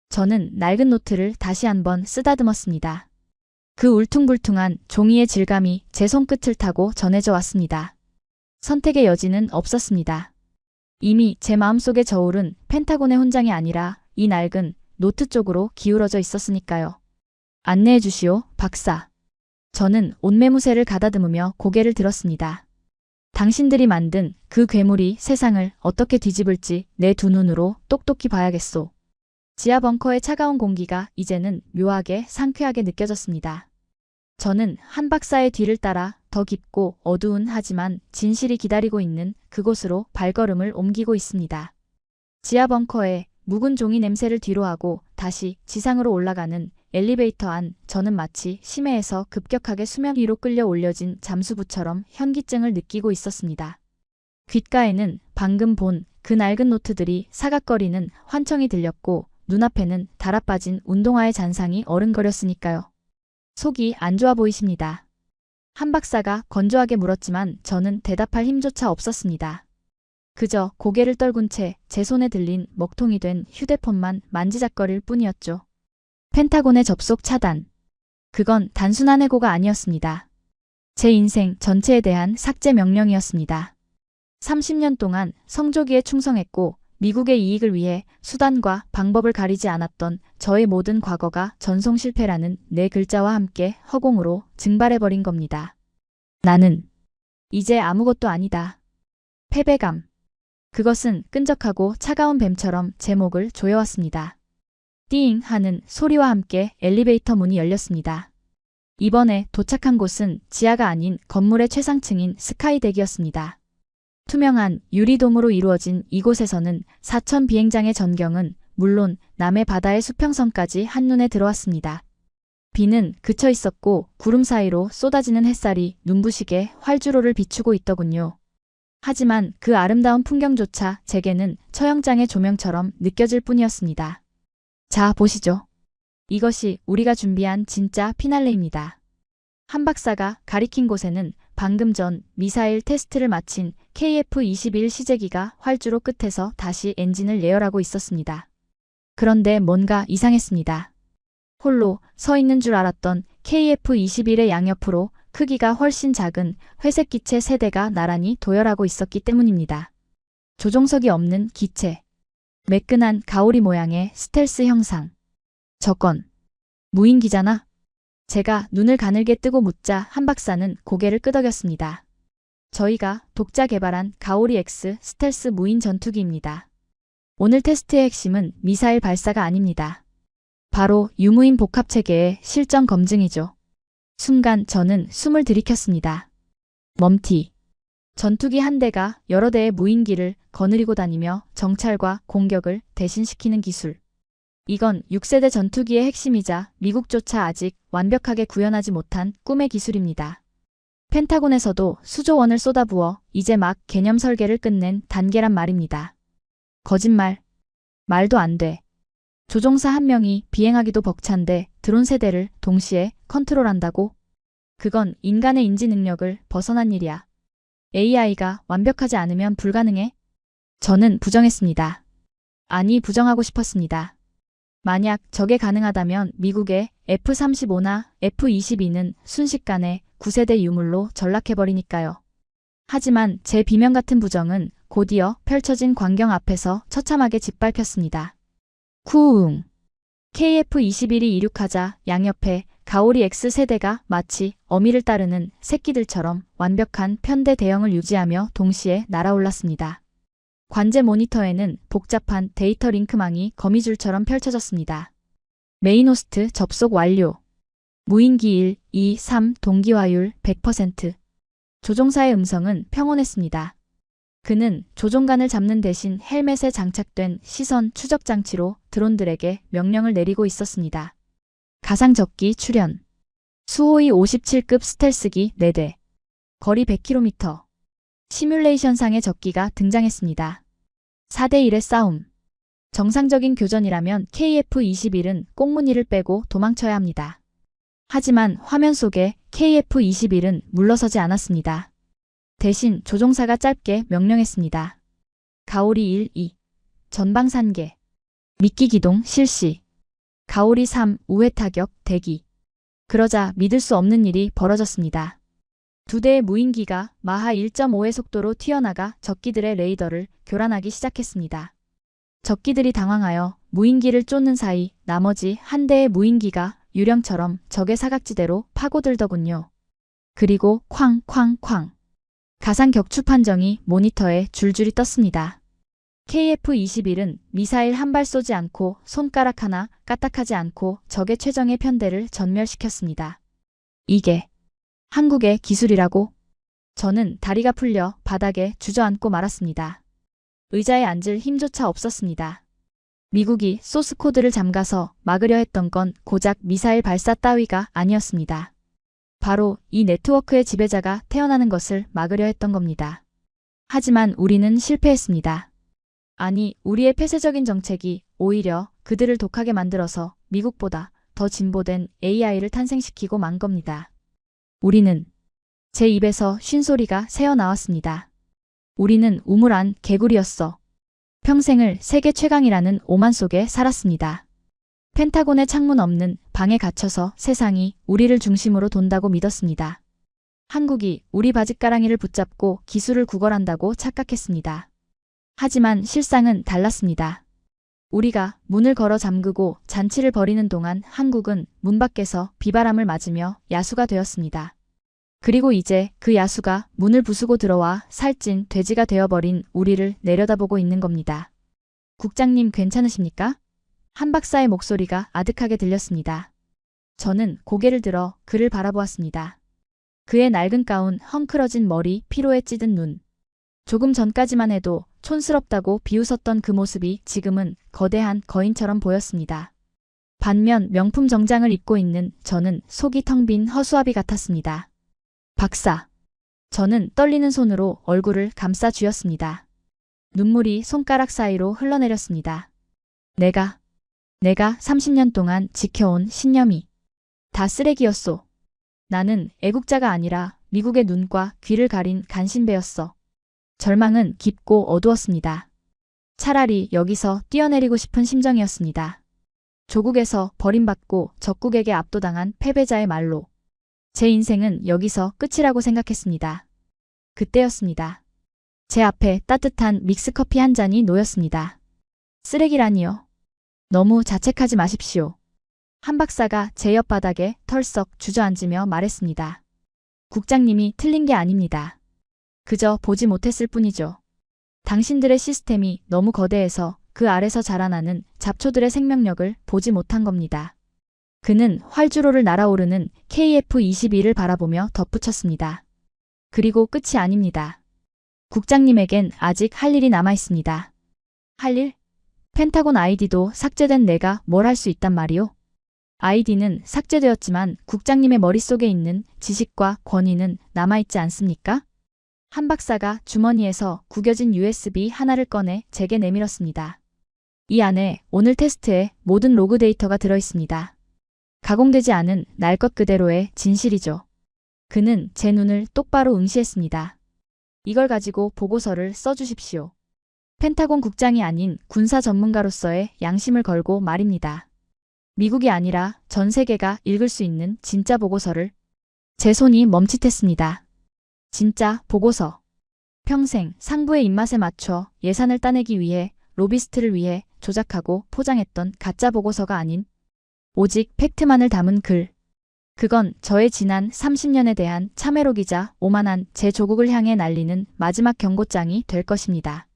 저는 낡은 노트를 다시 한번 쓰다듬었습니다. 그 울퉁불퉁한 종이의 질감이 제 손끝을 타고 전해져 왔습니다. 선택의 여지는 없었습니다. 이미 제 마음속의 저울은 펜타곤의 훈장이 아니라 이 낡은 노트 쪽으로 기울어져 있었으니까요. 안내해 주시오, 박사. 저는 옷매무새를 가다듬으며 고개를 들었습니다. 당신들이 만든 그 괴물이 세상을 어떻게 뒤집을지 내 두 눈으로 똑똑히 봐야겠소. 지하 벙커의 차가운 공기가 이제는 묘하게 상쾌하게 느껴졌습니다. 저는 한 박사의 뒤를 따라 더 깊고 어두운 하지만 진실이 기다리고 있는 그곳으로 발걸음을 옮기고 있습니다. 지하 벙커에 묵은 종이 냄새를 뒤로하고 다시 지상으로 올라가는 엘리베이터 안, 저는 마치 심해에서 급격하게 수면 위로 끌려 올려진 잠수부처럼 현기증을 느끼고 있었습니다. 귓가에는 방금 본 그 낡은 노트들이 사각거리는 환청이 들렸고 눈앞에는 달아빠진 운동화의 잔상이 어른거렸으니까요. 속이 안 좋아 보이십니다. 한 박사가 건조하게 물었지만 저는 대답할 힘조차 없었습니다. 그저 고개를 떨군 채 제 손에 들린 먹통이 된 휴대폰만 만지작거릴 뿐이었죠. 펜타곤의 접속 차단. 그건 단순한 해고가 아니었습니다. 제 인생 전체에 대한 삭제 명령이었습니다. 30년 동안 성조기에 충성했고 미국의 이익을 위해 수단과 방법을 가리지 않았던 저의 모든 과거가 전송 실패라는 네 글자와 함께 허공으로 증발해버린 겁니다. 나는 이제 아무것도 아니다. 패배감. 그것은 끈적하고 차가운 뱀처럼 제 목을 조여왔습니다. 띵 하는 소리와 함께 엘리베이터 문이 열렸습니다. 이번에 도착한 곳은 지하가 아닌 건물의 최상층인 스카이덱이었습니다. 투명한 유리돔으로 이루어진 이곳에서는 4천 비행장의 전경은 물론 남해 바다의 수평선까지 한눈에 들어왔습니다. 비는 그쳐 있었고 구름 사이로 쏟아지는 햇살이 눈부시게 활주로를 비추고 있더군요. 하지만 그 아름다운 풍경조차 제게는 처형장의 조명처럼 느껴질 뿐이었습니다. 자, 보시죠. 이것이 우리가 준비한 진짜 피날레입니다. 한 박사가 가리킨 곳에는 방금 전 미사일 테스트를 마친 KF-21 시제기가 활주로 끝에서 다시 엔진을 예열하고 있었습니다. 그런데 뭔가 이상했습니다. 홀로 서 있는 줄 알았던 KF-21의 양옆으로 크기가 훨씬 작은 회색 기체 3대가 나란히 도열하고 있었기 때문입니다. 조종석이 없는 기체. 매끈한 가오리 모양의 스텔스 형상. 저건 무인기잖아? 제가 눈을 가늘게 뜨고 묻자 한 박사는 고개를 끄덕였습니다. 저희가 독자 개발한 가오리 X 스텔스 무인 전투기입니다. 오늘 테스트의 핵심은 미사일 발사가 아닙니다. 바로 유무인 복합체계의 실전 검증이죠. 순간 저는 숨을 들이켰습니다. 멈티. 전투기 한 대가 여러 대의 무인기를 거느리고 다니며 정찰과 공격을 대신시키는 기술. 이건 6세대 전투기의 핵심이자 미국조차 아직 완벽하게 구현하지 못한 꿈의 기술입니다. 펜타곤에서도 수조 원을 쏟아부어 이제 막 개념 설계를 끝낸 단계란 말입니다. 거짓말. 말도 안 돼. 조종사 한 명이 비행하기도 벅찬데 드론 세대를 동시에 컨트롤한다고? 그건 인간의 인지 능력을 벗어난 일이야. AI가 완벽하지 않으면 불가능해? 저는 부정했습니다. 아니, 부정하고 싶었습니다. 만약 저게 가능하다면 미국의 F-35나 F-22는 순식간에 9세대 유물로 전락해버리니까요. 하지만 제 비명 같은 부정은 곧이어 펼쳐진 광경 앞에서 처참하게 짓밟혔습니다. 쿠웅. KF-21이 이륙하자 양옆에 가오리 X세대가 마치 어미를 따르는 새끼들처럼 완벽한 편대 대형을 유지하며 동시에 날아올랐습니다. 관제 모니터에는 복잡한 데이터 링크망이 거미줄처럼 펼쳐졌습니다. 메인 호스트 접속 완료. 무인기 1, 2, 3 동기화율 100%. 조종사의 음성은 평온했습니다. 그는 조종관을 잡는 대신 헬멧에 장착된 시선 추적 장치로 드론들에게 명령을 내리고 있었습니다. 가상적기 출현. 수호위 57급 스텔스기 4대. 거리 100km. 시뮬레이션상의 적기가 등장했습니다. 4대1의 싸움. 정상적인 교전이라면 KF-21은 꽁무니를 빼고 도망쳐야 합니다. 하지만 화면 속에 KF-21은 물러서지 않았습니다. 대신 조종사가 짧게 명령했습니다. 가오리 1, 2. 전방산계. 미끼 기동 실시. 가오리 3, 우회 타격 대기. 그러자 믿을 수 없는 일이 벌어졌습니다. 2대의 무인기가 마하 1.5의 속도로 튀어나가 적기들의 레이더를 교란하기 시작했습니다. 적기들이 당황하여 무인기를 쫓는 사이 나머지 한 대의 무인기가 유령처럼 적의 사각지대로 파고들더군요. 그리고 쾅쾅쾅. 가상 격추 판정이 모니터에 줄줄이 떴습니다. KF-21은 미사일 한 발 쏘지 않고 손가락 하나 까딱하지 않고 적의 최정예 편대를 전멸시켰습니다. 이게 한국의 기술이라고? 저는 다리가 풀려 바닥에 주저앉고 말았습니다. 의자에 앉을 힘조차 없었습니다. 미국이 소스 코드를 잠가서 막으려 했던 건 고작 미사일 발사 따위가 아니었습니다. 바로 이 네트워크의 지배자가 태어나는 것을 막으려 했던 겁니다. 하지만 우리는 실패했습니다. 아니, 우리의 폐쇄적인 정책이 오히려 그들을 독하게 만들어서 미국보다 더 진보된 AI를 탄생시키고 만 겁니다. 우리는 제 입에서 쉰소리가 새어나왔습니다. 우리는 우물안 개구리였어. 평생을 세계 최강이라는 오만 속에 살았습니다. 펜타곤의 창문 없는 방에 갇혀서 세상이 우리를 중심으로 돈다고 믿었습니다. 한국이 우리 바짓가랑이를 붙잡고 기술을 구걸한다고 착각했습니다. 하지만 실상은 달랐습니다. 우리가 문을 걸어 잠그고 잔치를 벌이는 동안 한국은 문 밖에서 비바람을 맞으며 야수가 되었습니다. 그리고 이제 그 야수가 문을 부수고 들어와 살찐 돼지가 되어버린 우리를 내려다보고 있는 겁니다. 국장님 괜찮으십니까? 한 박사의 목소리가 아득하게 들렸습니다. 저는 고개를 들어 그를 바라보았습니다. 그의 낡은 가운, 헝클어진 머리, 피로에 찌든 눈. 조금 전까지만 해도 촌스럽다고 비웃었던 그 모습이 지금은 거대한 거인처럼 보였습니다. 반면 명품 정장을 입고 있는 저는 속이 텅 빈 허수아비 같았습니다. 박사. 저는 떨리는 손으로 얼굴을 감싸 쥐었습니다. 눈물이 손가락 사이로 흘러내렸습니다. 내가 30년 동안 지켜온 신념이 다 쓰레기였소. 나는 애국자가 아니라 미국의 눈과 귀를 가린 간신배였어. 절망은 깊고 어두웠습니다. 차라리 여기서 뛰어내리고 싶은 심정이었습니다. 조국에서 버림받고 적국에게 압도당한 패배자의 말로 제 인생은 여기서 끝이라고 생각했습니다. 그때였습니다. 제 앞에 따뜻한 믹스커피 한 잔이 놓였습니다. 쓰레기라니요. 너무 자책하지 마십시오. 한 박사가 제 옆바닥에 털썩 주저앉으며 말했습니다. 국장님이 틀린 게 아닙니다. 그저 보지 못했을 뿐이죠. 당신들의 시스템이 너무 거대해서 그 아래서 자라나는 잡초들의 생명력을 보지 못한 겁니다. 그는 활주로를 날아오르는 KF-21을 바라보며 덧붙였습니다. 그리고 끝이 아닙니다. 국장님에겐 아직 할 일이 남아 있습니다. 할 일? 펜타곤 아이디도 삭제된 내가 뭘 할 수 있단 말이오? 아이디는 삭제되었지만 국장님의 머릿속에 있는 지식과 권위는 남아있지 않습니까? 한 박사가 주머니에서 구겨진 USB 하나를 꺼내 제게 내밀었습니다. 이 안에 오늘 테스트의 모든 로그 데이터가 들어있습니다. 가공되지 않은 날 것 그대로의 진실이죠. 그는 제 눈을 똑바로 응시했습니다. 이걸 가지고 보고서를 써주십시오. 펜타곤 국장이 아닌 군사 전문가로서의 양심을 걸고 말입니다. 미국이 아니라 전 세계가 읽을 수 있는 진짜 보고서를. 제 손이 멈칫했습니다. 진짜 보고서. 평생 상부의 입맛에 맞춰 예산을 따내기 위해 로비스트를 위해 조작하고 포장했던 가짜 보고서가 아닌 오직 팩트만을 담은 글. 그건 저의 지난 30년에 대한 참회록이자 오만한 제 조국을 향해 날리는 마지막 경고장이 될 것입니다.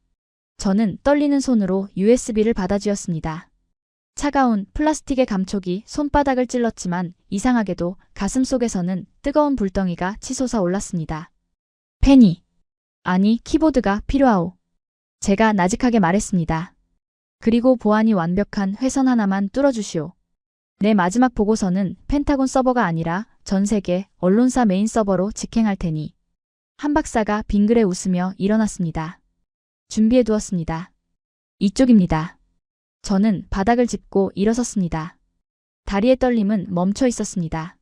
저는 떨리는 손으로 USB를 받아쥐었습니다. 차가운 플라스틱의 감촉이 손바닥을 찔렀지만 이상하게도 가슴속에서는 뜨거운 불덩이가 치솟아 올랐습니다. 펜이, 아니 키보드가 필요하오. 제가 나직하게 말했습니다. 그리고 보안이 완벽한 회선 하나만 뚫어주시오. 내 마지막 보고서는 펜타곤 서버가 아니라 전 세계 언론사 메인 서버로 직행할 테니. 한 박사가 빙그레 웃으며 일어났습니다. 준비해두었습니다. 이쪽입니다. 저는 바닥을 짚고 일어섰습니다. 다리의 떨림은 멈춰 있었습니다.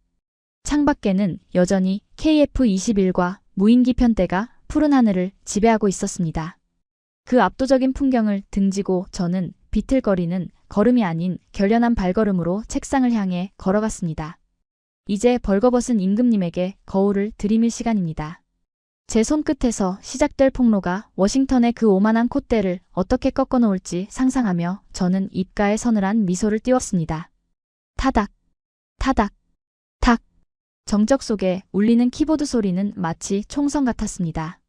창밖에는 여전히 KF-21과 무인기 편대가 푸른 하늘을 지배하고 있었습니다. 그 압도적인 풍경을 등지고 저는 비틀거리는 걸음이 아닌 결연한 발걸음으로 책상을 향해 걸어갔습니다. 이제 벌거벗은 임금님에게 거울을 들이밀 시간입니다. 제 손끝에서 시작될 폭로가 워싱턴의 그 오만한 콧대를 어떻게 꺾어놓을지 상상하며 저는 입가에 서늘한 미소를 띄웠습니다. 타닥, 타닥, 탁. 정적 속에 울리는 키보드 소리는 마치 총성 같았습니다.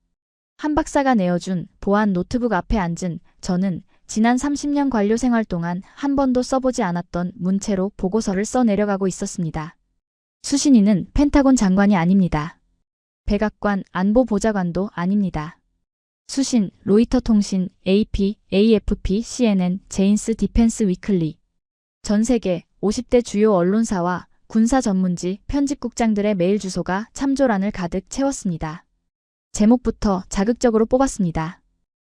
한 박사가 내어준 보안 노트북 앞에 앉은 저는 지난 30년 관료 생활 동안 한 번도 써보지 않았던 문체로 보고서를 써 내려가고 있었습니다. 수신이는 펜타곤 장관이 아닙니다. 백악관 안보보좌관도 아닙니다. 수신, 로이터 통신, AP, AFP, CNN, 제인스 디펜스 위클리. 전 세계 50대 주요 언론사와 군사 전문지 편집국장들의 메일 주소가 참조란을 가득 채웠습니다. 제목부터 자극적으로 뽑았습니다.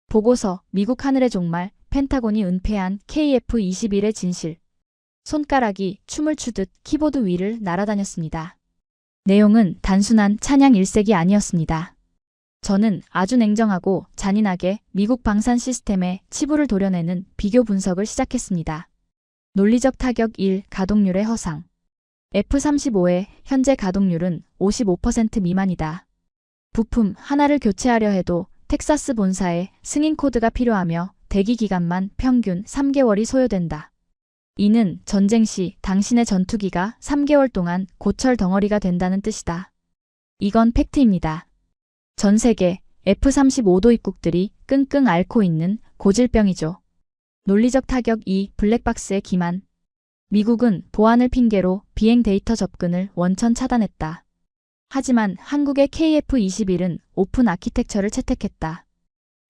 보고서, 미국 하늘의 종말, 펜타곤이 은폐한 KF-21의 진실. 손가락이 춤을 추듯 키보드 위를 날아다녔습니다. 내용은 단순한 찬양 일색이 아니었습니다. 저는 아주 냉정하고 잔인하게 미국 방산 시스템의 치부를 도려내는 비교 분석을 시작했습니다. 논리적 타격 1. 가동률의 허상. F-35의 현재 가동률은 55% 미만이다. 부품 하나를 교체하려 해도 텍사스 본사에 승인 코드가 필요하며 대기 기간만 평균 3개월이 소요된다. 이는 전쟁 시 당신의 전투기가 3개월 동안 고철 덩어리가 된다는 뜻이다. 이건 팩트입니다. 전 세계 F-35 도입국들이 끙끙 앓고 있는 고질병이죠. 논리적 타격 2. 블랙박스의 기만. 미국은 보안을 핑계로 비행 데이터 접근을 원천 차단했다. 하지만 한국의 KF-21은 오픈 아키텍처를 채택했다.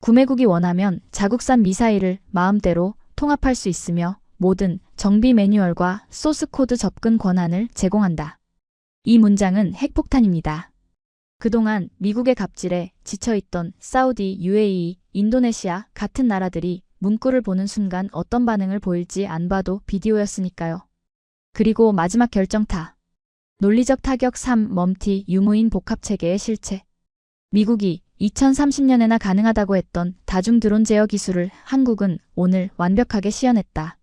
구매국이 원하면 자국산 미사일을 마음대로 통합할 수 있으며 모든 정비 매뉴얼과 소스 코드 접근 권한을 제공한다. 이 문장은 핵폭탄입니다. 그동안 미국의 갑질에 지쳐있던 사우디, UAE, 인도네시아 같은 나라들이 문구를 보는 순간 어떤 반응을 보일지 안 봐도 비디오였으니까요. 그리고 마지막 결정타. 논리적 타격 3. 멈티 유무인 복합체계의 실체. 미국이 2030년에나 가능하다고 했던 다중 드론 제어 기술을 한국은 오늘 완벽하게 시연했다.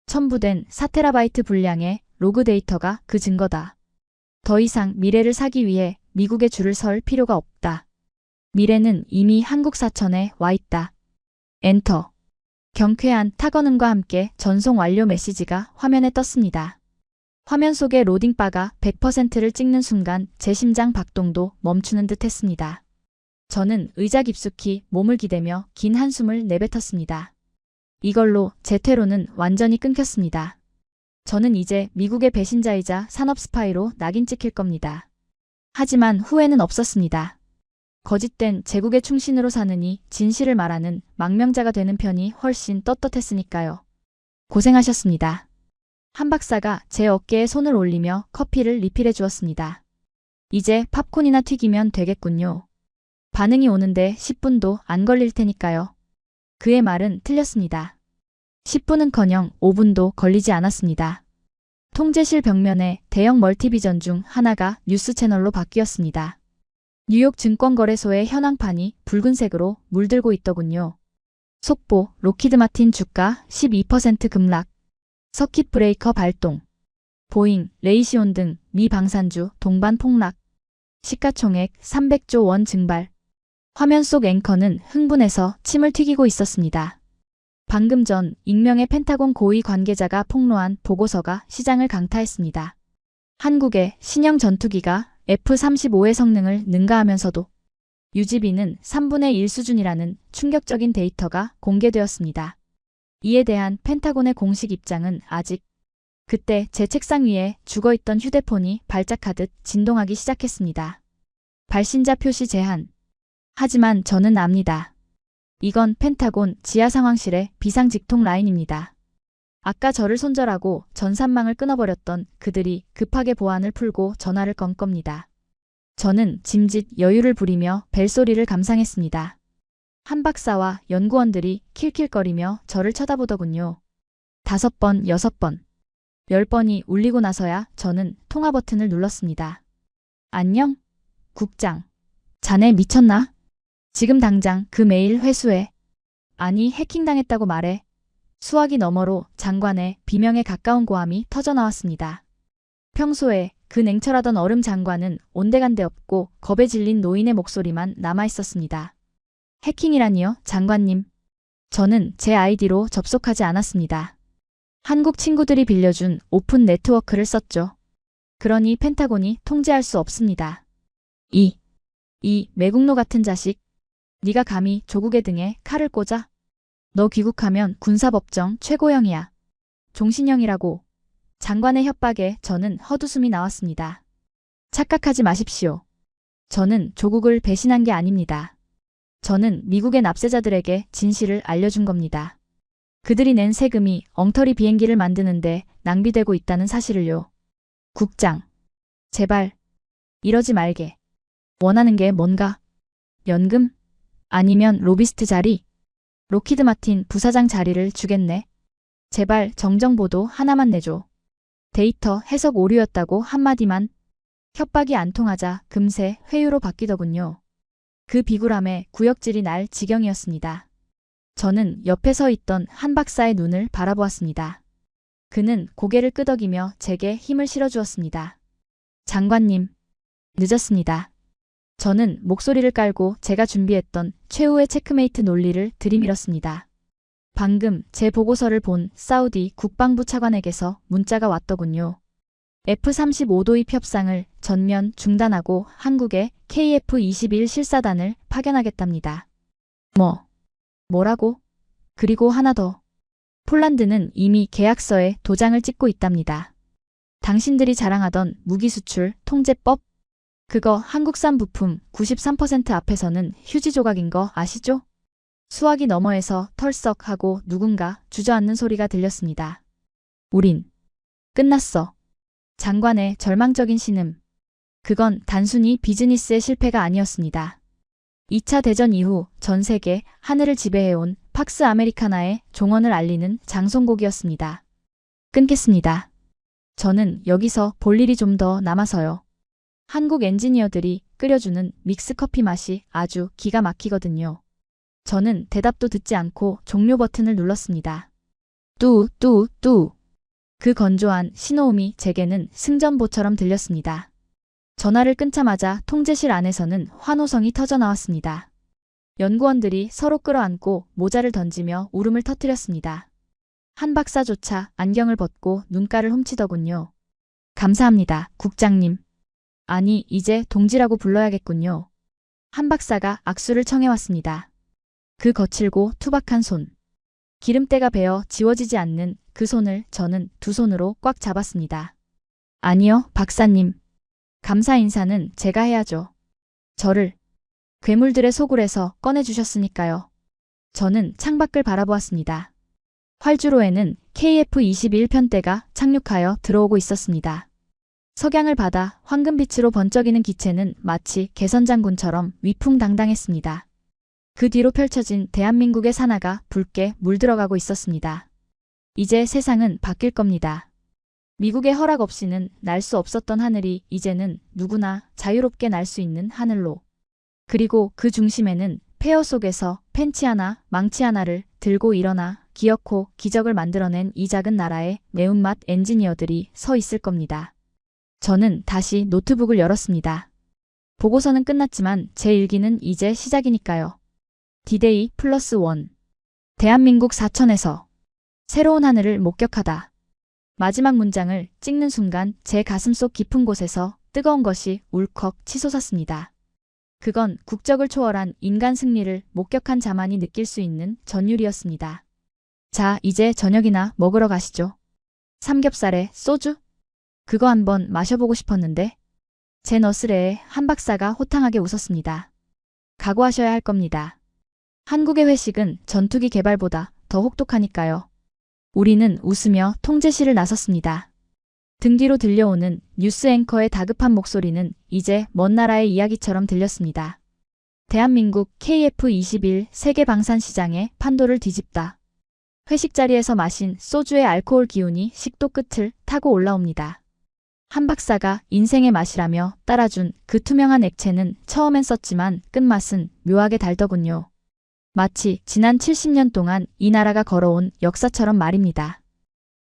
첨부된 4TB 분량의 로그 데이터가 그 증거다. 더 이상 미래를 사기 위해 미국에 줄을 설 필요가 없다. 미래는 이미 한국 사천에 와 있다. 엔터. 경쾌한 타건음과 함께 전송 완료 메시지가 화면에 떴습니다. 화면 속의 로딩바가 100%를 찍는 순간 제 심장 박동도 멈추는 듯 했습니다. 저는 의자 깊숙이 몸을 기대며 긴 한숨을 내뱉었습니다. 이걸로 제 퇴로는 완전히 끊겼습니다. 저는 이제 미국의 배신자이자 산업 스파이로 낙인 찍힐 겁니다. 하지만 후회는 없었습니다. 거짓된 제국의 충신으로 사느니 진실을 말하는 망명자가 되는 편이 훨씬 떳떳했으니까요. 고생하셨습니다. 한 박사가 제 어깨에 손을 올리며 커피를 리필해 주었습니다. 이제 팝콘이나 튀기면 되겠군요. 반응이 오는데 10분도 안 걸릴 테니까요. 그의 말은 틀렸습니다. 10분은커녕 5분도 걸리지 않았습니다. 통제실 벽면에 대형 멀티비전 중 하나가 뉴스 채널로 바뀌었습니다. 뉴욕 증권거래소의 현황판이 붉은색으로 물들고 있더군요. 속보, 로키드 마틴 주가 12% 급락. 서킷 브레이커 발동. 보잉, 레이시온 등 미 방산주 동반 폭락. 시가총액 300조 원 증발. 화면 속 앵커는 흥분해서 침을 튀기고 있었습니다. 방금 전 익명의 펜타곤 고위 관계자가 폭로한 보고서가 시장을 강타했습니다. 한국의 신형 전투기가 F-35의 성능을 능가하면서도 유지비는 3분의 1 수준이라는 충격적인 데이터가 공개되었습니다. 이에 대한 펜타곤의 공식 입장은 아직. 그때 제 책상 위에 죽어있던 휴대폰이 발작하듯 진동하기 시작했습니다. 발신자 표시 제한. 하지만 저는 압니다. 이건 펜타곤 지하 상황실의 비상직통 라인입니다. 아까 저를 손절하고 전산망을 끊어버렸던 그들이 급하게 보안을 풀고 전화를 건 겁니다. 저는 짐짓 여유를 부리며 벨소리를 감상했습니다. 한 박사와 연구원들이 킬킬거리며 저를 쳐다보더군요. 5번, 6번, 10번이 울리고 나서야 저는 통화 버튼을 눌렀습니다. 안녕? 국장. 자네 미쳤나? 지금 당장 그 메일 회수해. 아니, 해킹당했다고 말해. 수화기 너머로 장관의 비명에 가까운 고함이 터져나왔습니다. 평소에 그 냉철하던 얼음 장관은 온데간데 없고 겁에 질린 노인의 목소리만 남아있었습니다. 해킹이라니요, 장관님. 저는 제 아이디로 접속하지 않았습니다. 한국 친구들이 빌려준 오픈 네트워크를 썼죠. 그러니 펜타곤이 통제할 수 없습니다. 이 매국노 같은 자식. 네가 감히 조국의 등에 칼을 꽂아? 너 귀국하면 군사법정 최고형이야. 종신형이라고. 장관의 협박에 저는 헛웃음이 나왔습니다. 착각하지 마십시오. 저는 조국을 배신한 게 아닙니다. 저는 미국의 납세자들에게 진실을 알려준 겁니다. 그들이 낸 세금이 엉터리 비행기를 만드는데 낭비되고 있다는 사실을요. 국장, 제발 이러지 말게. 원하는 게 뭔가? 연금? 아니면 로비스트 자리? 로키드 마틴 부사장 자리를 주겠네. 제발 정정보도 하나만 내줘. 데이터 해석 오류였다고 한마디만. 협박이 안 통하자 금세 회유로 바뀌더군요. 그 비굴함에 구역질이 날 지경이었습니다. 저는 옆에 서 있던 한 박사의 눈을 바라보았습니다. 그는 고개를 끄덕이며 제게 힘을 실어주었습니다. 장관님, 늦었습니다. 저는 목소리를 깔고 제가 준비했던 최후의 체크메이트 논리를 들이밀었습니다. 방금 제 보고서를 본 사우디 국방부 차관에게서 문자가 왔더군요. F-35 도입 협상을 전면 중단하고 한국에 KF-21 실사단을 파견하겠답니다. 뭐라고? 그리고 하나 더. 폴란드는 이미 계약서에 도장을 찍고 있답니다. 당신들이 자랑하던 무기 수출 통제법? 그거 한국산 부품 93% 앞에서는 휴지 조각인 거 아시죠? 수화기 너머에서 털썩하고 누군가 주저앉는 소리가 들렸습니다. 우린 끝났어. 장관의 절망적인 신음. 그건 단순히 비즈니스의 실패가 아니었습니다. 2차 대전 이후 전 세계 하늘을 지배해온 팍스 아메리카나의 종언을 알리는 장송곡이었습니다. 끊겠습니다. 저는 여기서 볼 일이 좀 더 남아서요. 한국 엔지니어들이 끓여주는 믹스커피 맛이 아주 기가 막히거든요. 저는 대답도 듣지 않고 종료 버튼을 눌렀습니다. 뚜. 그 건조한 신호음이 제게는 승전보처럼 들렸습니다. 전화를 끊자마자 통제실 안에서는 환호성이 터져나왔습니다. 연구원들이 서로 끌어안고 모자를 던지며 울음을 터뜨렸습니다. 한 박사조차 안경을 벗고 눈가를 훔치더군요. 감사합니다, 국장님. 아니, 이제 동지라고 불러야겠군요. 한 박사가 악수를 청해왔습니다. 그 거칠고 투박한 손. 기름때가 배어 지워지지 않는 그 손을 저는 두 손으로 꽉 잡았습니다. 아니요, 박사님. 감사 인사는 제가 해야죠. 저를 괴물들의 소굴에서 꺼내주셨으니까요. 저는 창밖을 바라보았습니다. 활주로에는 KF-21 편대가 착륙하여 들어오고 있었습니다. 석양을 받아 황금빛으로 번쩍이는 기체는 마치 개선장군처럼 위풍당당했습니다. 그 뒤로 펼쳐진 대한민국의 산하가 붉게 물들어가고 있었습니다. 이제 세상은 바뀔 겁니다. 미국의 허락 없이는 날 수 없었던 하늘이 이제는 누구나 자유롭게 날 수 있는 하늘로. 그리고 그 중심에는 폐허 속에서 펜치 하나, 망치 하나를 들고 일어나 기어코 기적을 만들어낸 이 작은 나라의 매운맛 엔지니어들이 서 있을 겁니다. 저는 다시 노트북을 열었습니다. 보고서는 끝났지만 제 일기는 이제 시작이니까요. 디데이 +1. 대한민국 사천에서 새로운 하늘을 목격하다. 마지막 문장을 찍는 순간 제 가슴속 깊은 곳에서 뜨거운 것이 울컥 치솟았습니다. 그건 국적을 초월한 인간 승리를 목격한 자만이 느낄 수 있는 전율이었습니다. 자, 이제 저녁이나 먹으러 가시죠. 삼겹살에 소주? 그거 한번 마셔보고 싶었는데. 제 너스레에 한 박사가 호탕하게 웃었습니다. 각오하셔야 할 겁니다. 한국의 회식은 전투기 개발보다 더 혹독하니까요. 우리는 웃으며 통제실을 나섰습니다. 등 뒤로 들려오는 뉴스 앵커의 다급한 목소리는 이제 먼 나라의 이야기처럼 들렸습니다. 대한민국 KF-21 세계 방산 시장의 판도를 뒤집다. 회식 자리에서 마신 소주의 알코올 기운이 식도 끝을 타고 올라옵니다. 한 박사가 인생의 맛이라며 따라준 그 투명한 액체는 처음엔 썼지만 끝맛은 묘하게 달더군요. 마치 지난 70년 동안 이 나라가 걸어온 역사처럼 말입니다.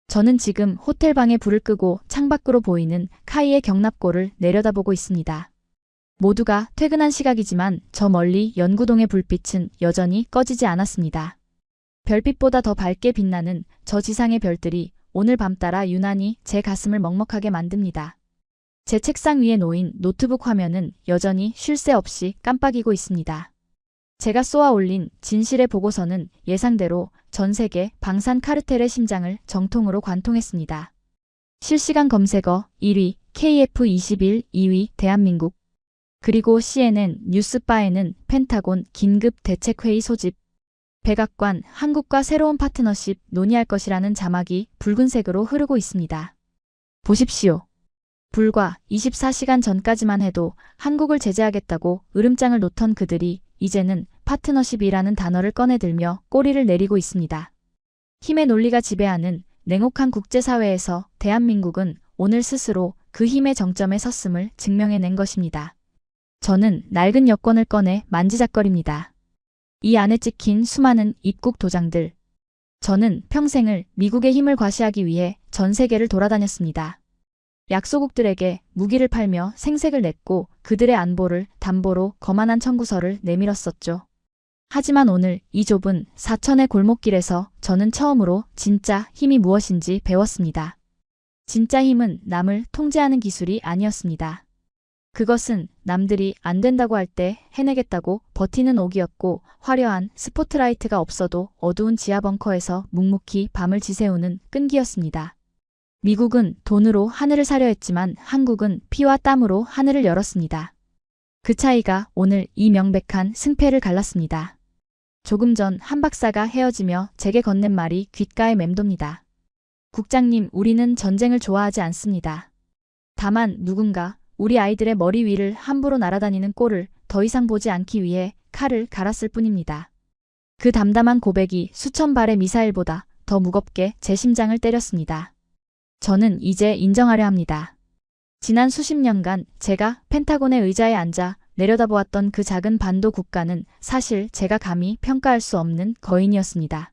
저는 지금 호텔 방에 불을 끄고 창밖으로 보이는 카이의 경납고를 내려다보고 있습니다. 모두가 퇴근한 시각이지만 저 멀리 연구동의 불빛은 여전히 꺼지지 않았습니다. 별빛보다 더 밝게 빛나는 저 지상의 별들이 오늘 밤 따라 유난히 제 가슴을 먹먹하게 만듭니다. 제 책상 위에 놓인 노트북 화면은 여전히 쉴 새 없이 깜빡이고 있습니다. 제가 쏘아 올린 진실의 보고서는 예상대로 전 세계 방산 카르텔의 심장을 정통으로 관통했습니다. 실시간 검색어 1위 KF21, 2위 대한민국, 그리고 CNN 뉴스바에는 펜타곤 긴급 대책회의 소집, 백악관 한국과 새로운 파트너십 논의할 것이라는 자막이 붉은색으로 흐르고 있습니다. 보십시오. 불과 24시간 전까지만 해도 한국을 제재하겠다고 으름장을 놓던 그들이 이제는 파트너십이라는 단어를 꺼내들며 꼬리를 내리고 있습니다. 힘의 논리가 지배하는 냉혹한 국제사회에서 대한민국은 오늘 스스로 그 힘의 정점에 섰음을 증명해낸 것입니다. 저는 낡은 여권을 꺼내 만지작거립니다. 이 안에 찍힌 수많은 입국 도장들. 저는 평생을 미국의 힘을 과시하기 위해 전 세계를 돌아다녔습니다. 약소국들에게 무기를 팔며 생색을 냈고 그들의 안보를 담보로 거만한 청구서를 내밀었었죠. 하지만 오늘 이 좁은 사천의 골목길에서 저는 처음으로 진짜 힘이 무엇인지 배웠습니다. 진짜 힘은 남을 통제하는 기술이 아니었습니다. 그것은 남들이 안 된다고 할 때 해내겠다고 버티는 옥이었고, 화려한 스포트라이트가 없어도 어두운 지하 벙커에서 묵묵히 밤을 지새우는 끈기였습니다. 미국은 돈으로 하늘을 사려 했지만 한국은 피와 땀으로 하늘을 열었습니다. 그 차이가 오늘 이 명백한 승패를 갈랐습니다. 조금 전 한 박사가 헤어지며 제게 건넨 말이 귓가에 맴돕니다. 국장님, 우리는 전쟁을 좋아하지 않습니다. 다만 누군가 우리 아이들의 머리 위를 함부로 날아다니는 꼴을 더 이상 보지 않기 위해 칼을 갈았을 뿐입니다. 그 담담한 고백이 수천 발의 미사일보다 더 무겁게 제 심장을 때렸습니다. 저는 이제 인정하려 합니다. 지난 수십 년간 제가 펜타곤의 의자에 앉아 내려다보았던 그 작은 반도 국가는 사실 제가 감히 평가할 수 없는 거인이었습니다.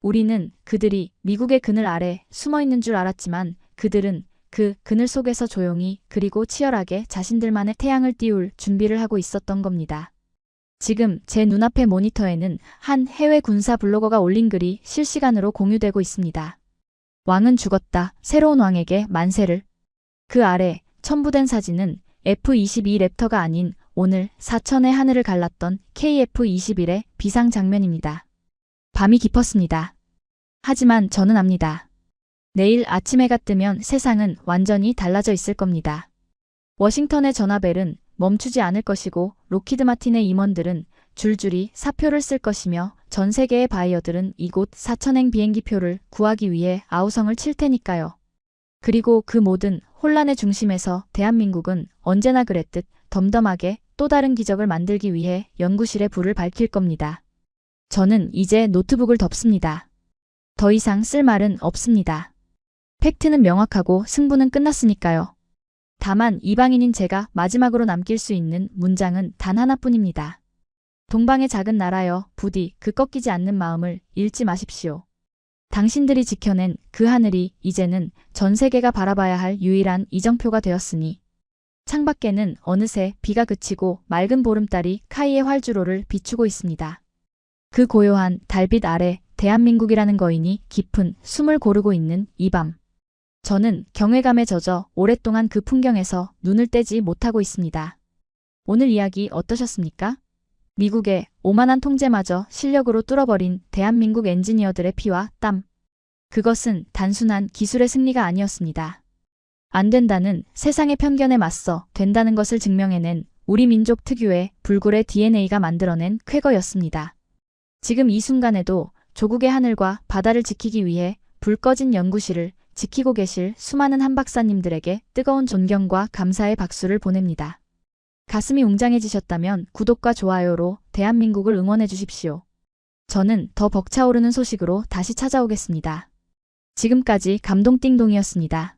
우리는 그들이 미국의 그늘 아래 숨어있는 줄 알았지만 그들은 그 그늘 속에서 조용히 그리고 치열하게 자신들만의 태양을 띄울 준비를 하고 있었던 겁니다. 지금 제 눈앞의 모니터에는 한 해외 군사 블로거가 올린 글이 실시간으로 공유되고 있습니다. 왕은 죽었다. 새로운 왕에게 만세를. 그 아래 첨부된 사진은 F-22 랩터가 아닌 오늘 사천의 하늘을 갈랐던 KF-21의 비상 장면입니다. 밤이 깊었습니다. 하지만 저는 압니다. 내일 아침 해가 뜨면 세상은 완전히 달라져 있을 겁니다. 워싱턴의 전화벨은 멈추지 않을 것이고 록히드 마틴의 임원들은 줄줄이 사표를 쓸 것이며 전 세계의 바이어들은 이곳 사천행 비행기표를 구하기 위해 아우성을 칠 테니까요. 그리고 그 모든 혼란의 중심에서 대한민국은 언제나 그랬듯 덤덤하게 또 다른 기적을 만들기 위해 연구실의 불을 밝힐 겁니다. 저는 이제 노트북을 덮습니다. 더 이상 쓸 말은 없습니다. 팩트는 명확하고 승부는 끝났으니까요. 다만 이방인인 제가 마지막으로 남길 수 있는 문장은 단 하나뿐입니다. 동방의 작은 나라여, 부디 그 꺾이지 않는 마음을 잃지 마십시오. 당신들이 지켜낸 그 하늘이 이제는 전 세계가 바라봐야 할 유일한 이정표가 되었으니 창밖에는 어느새 비가 그치고 맑은 보름달이 카이의 활주로를 비추고 있습니다. 그 고요한 달빛 아래 대한민국이라는 거인이 깊은 숨을 고르고 있는 이 밤. 저는 경외감에 젖어 오랫동안 그 풍경에서 눈을 떼지 못하고 있습니다. 오늘 이야기 어떠셨습니까? 미국의 오만한 통제마저 실력으로 뚫어버린 대한민국 엔지니어들의 피와 땀. 그것은 단순한 기술의 승리가 아니었습니다. 안 된다는 세상의 편견에 맞서 된다는 것을 증명해낸 우리 민족 특유의 불굴의 DNA가 만들어낸 쾌거였습니다. 지금 이 순간에도 조국의 하늘과 바다를 지키기 위해 불 꺼진 연구실을 지키고 계실 수많은 한박사님들에게 뜨거운 존경과 감사의 박수를 보냅니다. 가슴이 웅장해지셨다면 구독과 좋아요로 대한민국을 응원해 주십시오. 저는 더 벅차오르는 소식으로 다시 찾아오겠습니다. 지금까지 감동띵동이었습니다.